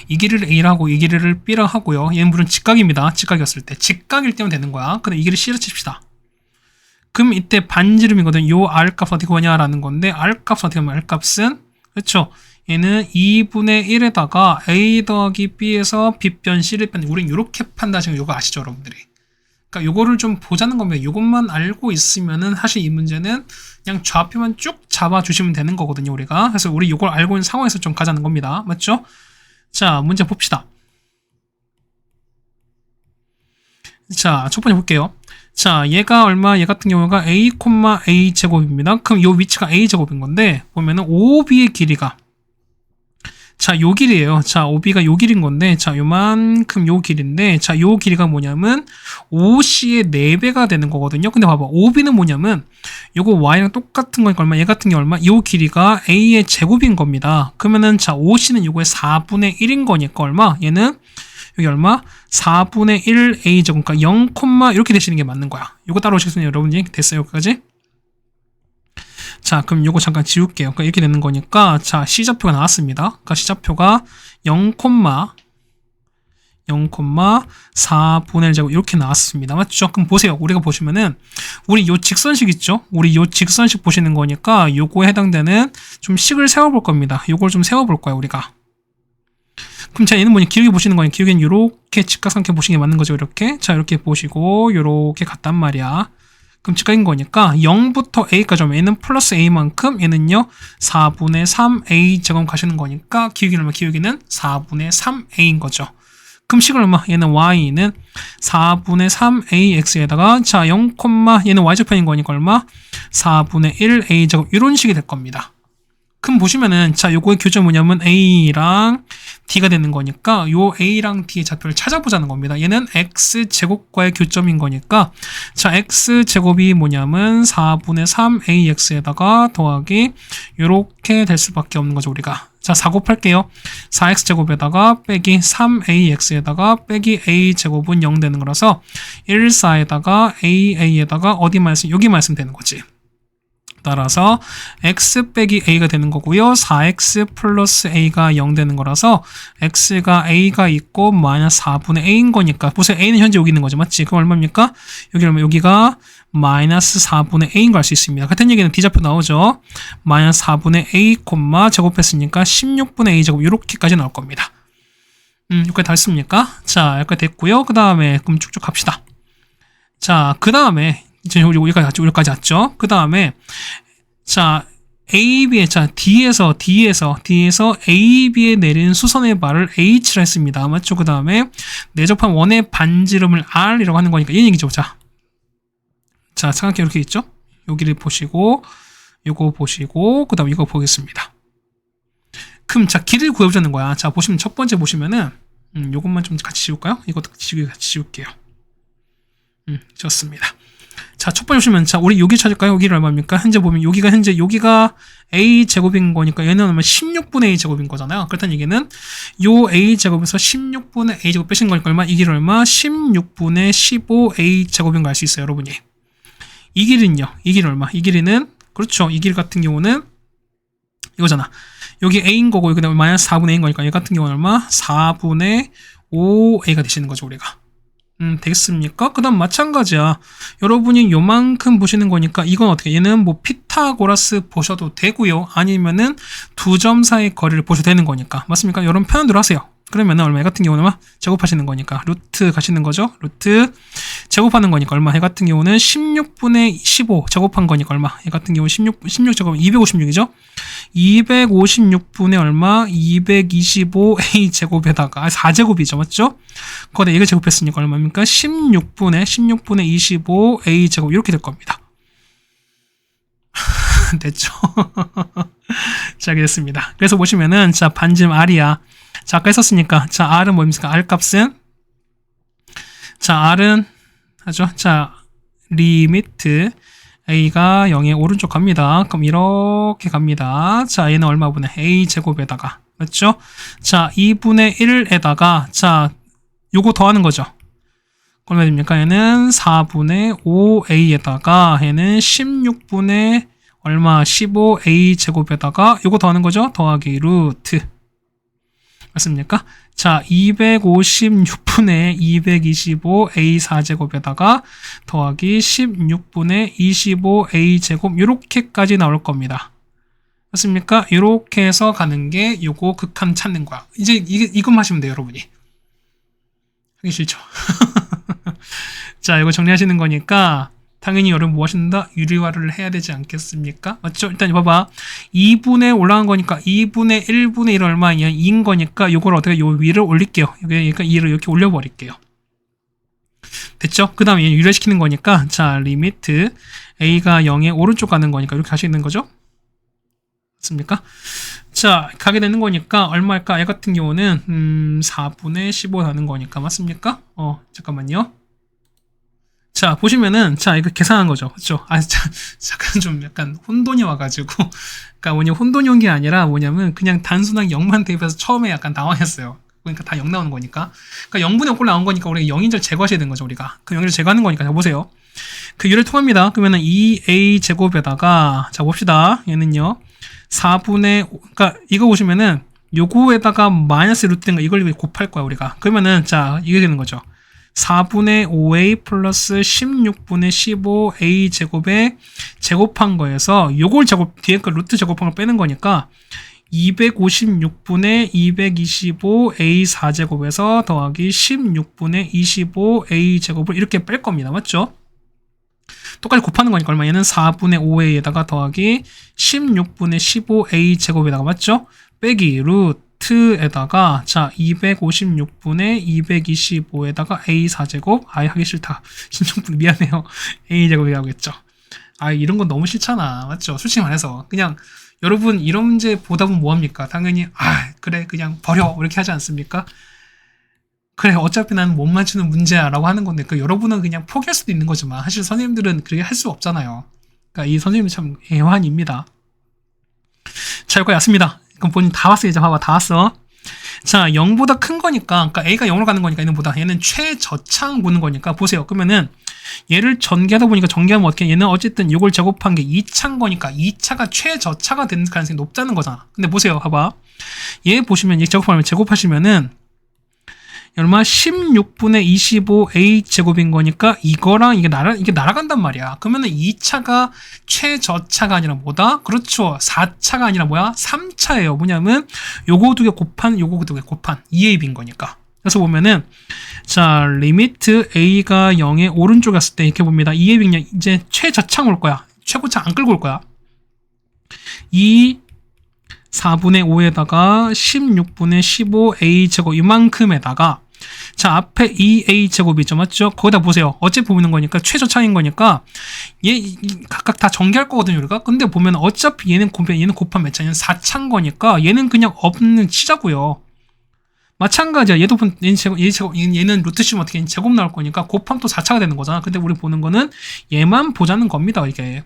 이 길이를 A라 하고 이 길이를 B라 하고요. 얘는 물론 직각입니다. 직각이었을 때. 직각일 때면 되는 거야. 근데 이 길이 C를 칩시다. 그럼 이때 반지름이거든. 요 R값 어떻게 구하냐라는 건데 R값 어떻게 하면 R값은 그렇죠. 얘는 2분의 1에다가 a 더하기 b에서 b 변 c를 뺀 우린 이렇게 판단하시는 거 이거 아시죠 여러분들이? 그러니까 요거를 좀 보자는 겁니다. 요것만 알고 있으면은 사실 이 문제는 그냥 좌표만 쭉 잡아주시면 되는 거거든요 우리가. 그래서 우리 요걸 알고 있는 상황에서 좀 가자는 겁니다. 맞죠? 자, 문제 봅시다. 자, 첫 번째 볼게요. 자, 얘가 얼마? 얘 같은 경우가 a, a 제곱입니다. 그럼 요 위치가 a 제곱인 건데 보면은 OB의 길이가 자, 요 길이에요. 자, OB가 요 길인 건데, 자, 요만큼 요 길인데, 자, 요 길이가 뭐냐면, OC의 4배가 되는 거거든요. 근데 봐봐, OB는 뭐냐면, 요거 Y랑 똑같은 거니까 얼마, 얘 같은 게 얼마, 요 길이가 A의 제곱인 겁니다. 그러면은, 자, OC는 요거의 4분의 1인 거니까 얼마? 얘는, 여기 얼마? 4분의 1 A 제곱, 그러니까 0, 이렇게 되시는 게 맞는 거야. 요거 따로 오시겠습니까, 여러분이? 됐어요, 여기까지? 자, 그럼 요거 잠깐 지울게요. 그러니까 이렇게 되는 거니까, 자, C좌표가 나왔습니다. 그러니까 C좌표가 0,4분의 1 제곱 이렇게 나왔습니다. 맞죠? 그럼 보세요. 우리가 보시면은, 우리 요 직선식 있죠? 우리 요 직선식 보시는 거니까, 요거에 해당되는 좀 식을 세워볼 겁니다. 요걸 좀 세워볼 거예요, 우리가. 그럼 자, 얘는 뭐냐? 기울기 보시는 거니 기울기는 요렇게 직각삼각형 보시는 게 맞는 거죠, 이렇게. 자, 이렇게 보시고, 요렇게 갔단 말이야. 그럼 직각인 거니까 0부터 a까지 오면 얘는 플러스 a만큼 얘는요 4분의 3a 제곱 가시는 거니까 기울기는 얼마? 기울기는 4분의 3a인 거죠. 그럼 식은 얼마? 얘는 y는 4분의 3ax에다가 자 0, 얘는 y좌표인 거니까 얼마? 4분의 1a 제곱 이런 식이 될 겁니다. 그럼 보시면은, 자, 요거의 교점이 뭐냐면 A랑 D가 되는 거니까, 요 A랑 D의 좌표를 찾아보자는 겁니다. 얘는 X제곱과의 교점인 거니까, 자, X제곱이 뭐냐면 4분의 3AX에다가 더하기, 요렇게 될 수밖에 없는 거죠, 우리가. 자, 4 곱할게요. 4x제곱에다가 빼기 3ax에다가 빼기 a제곱은 0 되는 거라서 1, 4에다가 a에다가 어디만 있으면 여기만 있으면 되는 거지. 따라서 x 빼기 a가 되는 거고요. 4x 플러스 a가 0 되는 거라서 x가 a가 있고 마이너스 4분의 a인 거니까 보세요. a는 현재 여기 있는 거죠. 맞지? 그럼 얼마입니까? 여기가 마이너스 4분의 a인 걸 알 수 있습니다. 같은 얘기는 d좌표 나오죠. 마이너스 4분의 a, 제곱했으니까 16분의 a 제곱 이렇게까지 나올 겁니다. 여기까지 다 했습니까? 자, 여기까지 됐고요. 그 다음에 그럼 쭉쭉 갑시다. 자, 그 다음에 이제 여기까지 왔죠. 그 다음에 자, A, B에 자 D에서 A, B에 내린 수선의 발을 H라 했습니다. 맞죠? 그 다음에 내접한 원의 반지름을 R이라고 하는 거니까 이 얘기죠. 자, 삼각형 이렇게 있죠? 여기를 보시고 요거 보시고 그 다음 이거 보겠습니다. 그럼 자, 길이를 구해보자는 거야. 자, 보시면 첫 번째 보시면은 요것만 좀 같이 지울까요? 이것도 같이 지울게요. 좋습니다. 자, 첫 번째 보시면, 자, 우리 여기 찾을까요? 여기를 얼마입니까? 현재 보면, 여기가 A제곱인 거니까, 얘는 얼마 16분의 A제곱인 거잖아요. 그렇다는 얘기는, 요 A제곱에서 16분의 A제곱 빼신 거니까 얼마? 이 길이 얼마? 16분의 15A제곱인 거 알 수 있어요, 여러분이. 이 길은요? 이 길이 얼마? 이 길이는, 그렇죠. 이 길 같은 경우는, 이거잖아. 여기 A인 거고, 여기 마이너스 4분의 A인 거니까, 얘 같은 경우는 얼마? 4분의 5A가 되시는 거죠, 우리가. 되겠습니까? 그 다음 마찬가지야. 여러분이 요만큼 보시는 거니까 이건 어떻게, 얘는 뭐 피타고라스 보셔도 되고요. 아니면은 두 점 사이 거리를 보셔도 되는 거니까. 맞습니까? 이런 표현들을 하세요. 그러면은 얼마, 해 같은 경우는 제곱하시는 거니까 루트 가시는 거죠. 루트 제곱하는 거니까 얼마, 해 같은 경우는 16분의 15 제곱한 거니까 얼마, 해 같은 경우는 16 제곱 256이죠. 256분의 얼마, 225a 제곱에다가 4제곱이죠. 맞죠? 거기다 이걸 제곱했으니까 얼마입니까? 16분의 25a 제곱 이렇게 될 겁니다. 됐죠? 자, 이렇게 됐습니다. 그래서 보시면은 자, 반지름 R이야. 자, 아까 했었으니까 자, R은 뭐입니까? R 값은 자, R은 하죠. 자, 리미트 A가 0의 오른쪽 갑니다. 그럼 이렇게 갑니다. 자, 얘는 얼마분의 A 제곱에다가 맞죠? 자, 2분의 1에다가 자, 요거 더하는 거죠. 얼마 됩니까? 얘는 4분의 5A에다가 얘는 16분의 얼마 15A 제곱에다가 요거 더하는 거죠. 더하기 루트. 맞습니까? 자, 256분의 225A 4제곱에다가 더하기 16분의 25A 제곱 요렇게까지 나올 겁니다. 맞습니까? 요렇게 해서 가는 게 요거 극한 찾는 거야. 이제 이것만 하시면 돼요, 여러분이. 하기 싫죠? 자, 이거 정리하시는 거니까 당연히 여러분 뭐 하신다? 유리화를 해야 되지 않겠습니까? 맞죠? 일단 봐봐. 2분의 올라간 거니까 2분의 1분의 1 얼마냐? 2인 거니까 요걸 어떻게 요 위를 올릴게요. 그러니까 2를 이렇게 올려버릴게요. 됐죠? 그 다음에 유리화시키는 거니까 자, 리미트 A가 0의 오른쪽 가는 거니까 이렇게 하시는 거죠? 맞습니까? 자, 가게 되는 거니까 얼마일까? 얘 같은 경우는 4분의 15 나는 거니까 맞습니까? 잠깐만요. 자, 보시면은, 자, 이거 계산한 거죠. 그쵸? 잠깐 좀 약간 혼돈이 와가지고. 그러니까 뭐냐, 혼돈이 온 게 아니라 뭐냐면, 그냥 단순하게 0만 대입해서 처음에 약간 당황했어요. 그러니까 다 0 나오는 거니까. 그러니까 0분의 5 나온 거니까 우리가 0인절 제거하셔야 되는 거죠, 우리가. 그 0인절 제거하는 거니까. 자, 보세요. 그 유를 통합니다. 그러면은 2a 제곱에다가, 자, 봅시다. 얘는요. 4분의, 그러니까 이거 보시면은, 요거에다가 마이너스 루트인 거 이걸 곱할 거야, 우리가. 그러면은, 자, 이게 되는 거죠. 4분의 5a 플러스 16분의 15a 제곱에 제곱한 거에서 요걸 뒤에 거 루트 제곱한 걸 빼는 거니까 256분의 225a 4제곱에서 더하기 16분의 25a 제곱을 이렇게 뺄 겁니다. 맞죠? 똑같이 곱하는 거니까 얼마? 얘는 4분의 5a에다가 더하기 16분의 15a 제곱에다가 맞죠? 빼기 루트에다가 자 256분의 225에다가 a 4제곱 아예 하기 싫다. 16분 미안해요. a 제곱이 하겠죠. 아 이런 건 너무 싫잖아. 맞죠? 솔직히 말해서 그냥 여러분 이런 문제 보다 보면 뭐합니까? 당연히 그래 그냥 버려 이렇게 하지 않습니까? 그래 어차피 나는 못 맞추는 문제야 라고 하는 건데 여러분은 그냥 포기할 수도 있는 거지만 사실 선생님들은 그렇게 할 수 없잖아요. 그러니까 이 선생님은 참 애환입니다. 자 여기까지 왔습니다. 그럼 본인 다 왔어. 이제 봐봐 다 왔어. 자 0보다 큰 거니까 그러니까 A가 0으로 가는 거니까 얘는 최저차항 보는 거니까 보세요. 그러면은 얘를 전개하다 보니까 전개하면 어떻게 얘는 어쨌든 이걸 제곱한 게 2차인 거니까 2차가 최저차가 되는 가능성이 높다는 거잖아. 근데 보세요. 봐봐. 얘 보시면 얘 제곱하시면은 얼마 16분의 25a 제곱인 거니까 이거랑 이게 날아간단 말이야. 그러면은 2차가 최저차가 아니라 뭐다? 그렇죠. 4차가 아니라 뭐야? 3차예요. 뭐냐면 요거 두 개 곱한 요거 두 개 곱한 2ab인 거니까. 그래서 보면은 자 리미트 a가 0의 오른쪽에 갔을 때 이렇게 봅니다. 2ab이 그냥 이제 최저차가 올 거야. 최고차 안 끌고 올 거야. 4분의 5에다가 16분의 15a 제곱 이만큼에다가 자 앞에 2a 제곱이 있죠. 맞죠? 거기다 보세요. 어차피 보는 거니까 최저차인 거니까 얘 각각 다 전개할 거거든요. 우리가. 근데 보면 어차피 얘는 곱하면 몇 차냐면 4차인 거니까 얘는 그냥 없는 치자고요. 마찬가지야. 얘는 루트 씌우면 어떻게 제곱 나올 거니까 곱하면 또 4차가 되는 거잖아. 근데 우리 보는 거는 얘만 보자는 겁니다. 이게.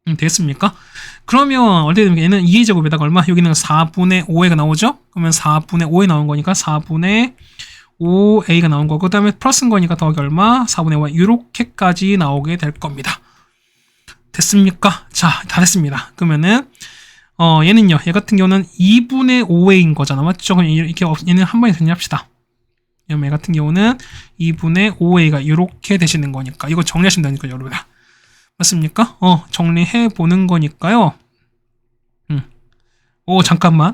되겠습니까? 그러면 어떻게 되면 얘는 2a 제곱에다가 얼마? 여기는 4분의 5a가 나오죠? 그러면 4분의 5에 나온 거니까 4분의 5a가 나온 거고 그 다음에 플러스인 거니까 더하기 얼마? 4분의 5 이렇게까지 나오게 될 겁니다. 됐습니까? 자, 다 됐습니다. 그러면은 얘는요. 얘 같은 경우는 2분의 5a인 거잖아. 맞죠? 그럼 이렇게 얘는 한 번에 정리합시다. 얘 같은 경우는 2분의 5a가 이렇게 되시는 거니까 이거 정리하신다니까 여러분. 맞습니까? 정리해 보는 거니까요. 잠깐만.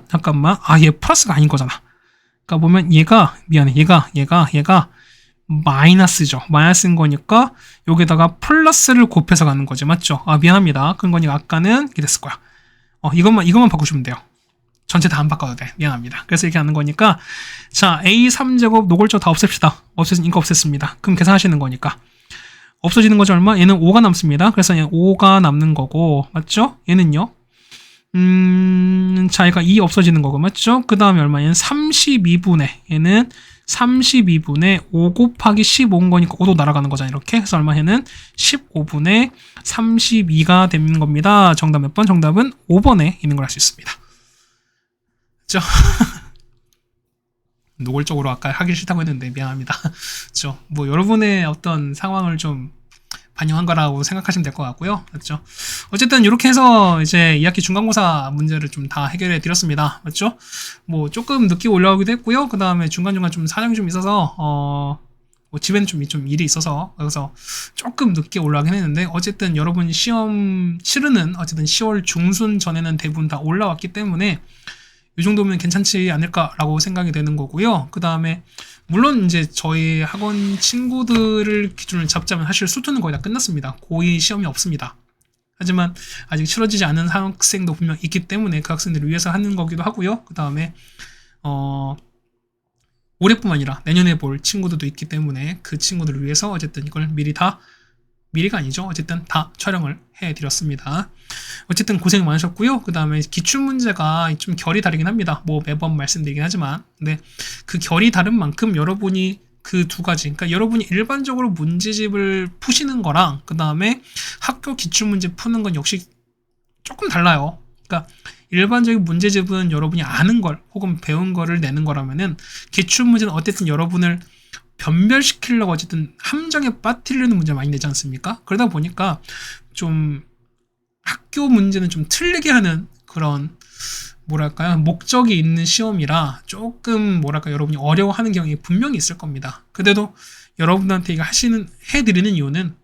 얘 플러스가 아닌 거잖아. 그러니까 보면 얘가 마이너스죠. 마이너스인 거니까 여기다가 플러스를 곱해서 가는 거지. 맞죠? 미안합니다. 그런 거니까 아까는 이렇게 됐을 거야. 이것만 바꾸시면 돼요. 전체 다 안 바꿔도 돼. 미안합니다. 그래서 이렇게 하는 거니까 자, a 3제곱 노골적 다 없앱시다. 이거 없앴습니다. 그럼 계산하시는 거니까. 없어지는 거죠 얼마? 얘는 5가 남습니다. 그래서 얘는 5가 남는 거고 맞죠? 얘는요. 자 얘가 2 없어지는 거고 맞죠? 그 다음에 얼마? 얘는 32분의 5 곱하기 15인 거니까 5도 날아가는 거잖아요. 이렇게 그래서 얼마? 얘는 15분의 32가 되는 겁니다. 정답 몇 번? 정답은 5번에 있는 걸 알 수 있습니다. 그렇죠? 노골적으로 아까 하기 싫다고 했는데 미안합니다. 그렇죠? 뭐 여러분의 어떤 상황을 좀 반영한 거라고 생각하시면 될 것 같고요. 맞죠? 어쨌든 이렇게 해서 이제 2학기 중간고사 문제를 좀 다 해결해 드렸습니다. 맞죠? 뭐 조금 늦게 올라오기도 했고요. 그 다음에 중간중간 좀 사정이 좀 있어서 뭐 집에는 좀 일이 있어서 그래서 조금 늦게 올라가긴 했는데 어쨌든 여러분 시험 치르는 어쨌든 10월 중순 전에는 대부분 다 올라왔기 때문에 이 정도면 괜찮지 않을까라고 생각이 되는 거고요. 그 다음에 물론 이제 저희 학원 친구들을 기준을 잡자면 사실 수투는 거의 다 끝났습니다. 고2 시험이 없습니다. 하지만 아직 치러지지 않은 학생도 분명 있기 때문에 그 학생들을 위해서 하는 거기도 하고요. 그 다음에 올해뿐만 아니라 내년에 볼 친구들도 있기 때문에 그 친구들을 위해서 어쨌든 이걸 미리가 아니죠. 어쨌든 다 촬영을 해드렸습니다. 어쨌든 고생 많으셨고요. 그 다음에 기출문제가 좀 결이 다르긴 합니다. 뭐 매번 말씀드리긴 하지만 근데 그 결이 다른 만큼 여러분이 그 두 가지 그러니까 여러분이 일반적으로 문제집을 푸시는 거랑 그 다음에 학교 기출문제 푸는 건 역시 조금 달라요. 그러니까 일반적인 문제집은 여러분이 아는 걸 혹은 배운 거를 내는 거라면은 기출문제는 어쨌든 여러분을 변별시키려고 어쨌든 함정에 빠뜨리려는 문제를 많이 내지 않습니까? 그러다 보니까 좀 학교 문제는 좀 틀리게 하는 그런 뭐랄까요 목적이 있는 시험이라 조금 뭐랄까 여러분이 어려워하는 경향이 분명히 있을 겁니다. 그래도 여러분한테 이거 해드리는 이유는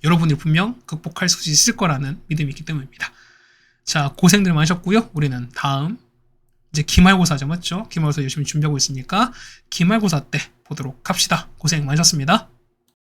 여러분이 분명 극복할 수 있을 거라는 믿음이 있기 때문입니다. 자 고생들 많으셨고요. 우리는 다음 이제 기말고사죠. 맞죠? 기말고사 열심히 준비하고 있으니까 기말고사 때 보도록 합시다. 고생 많으셨습니다.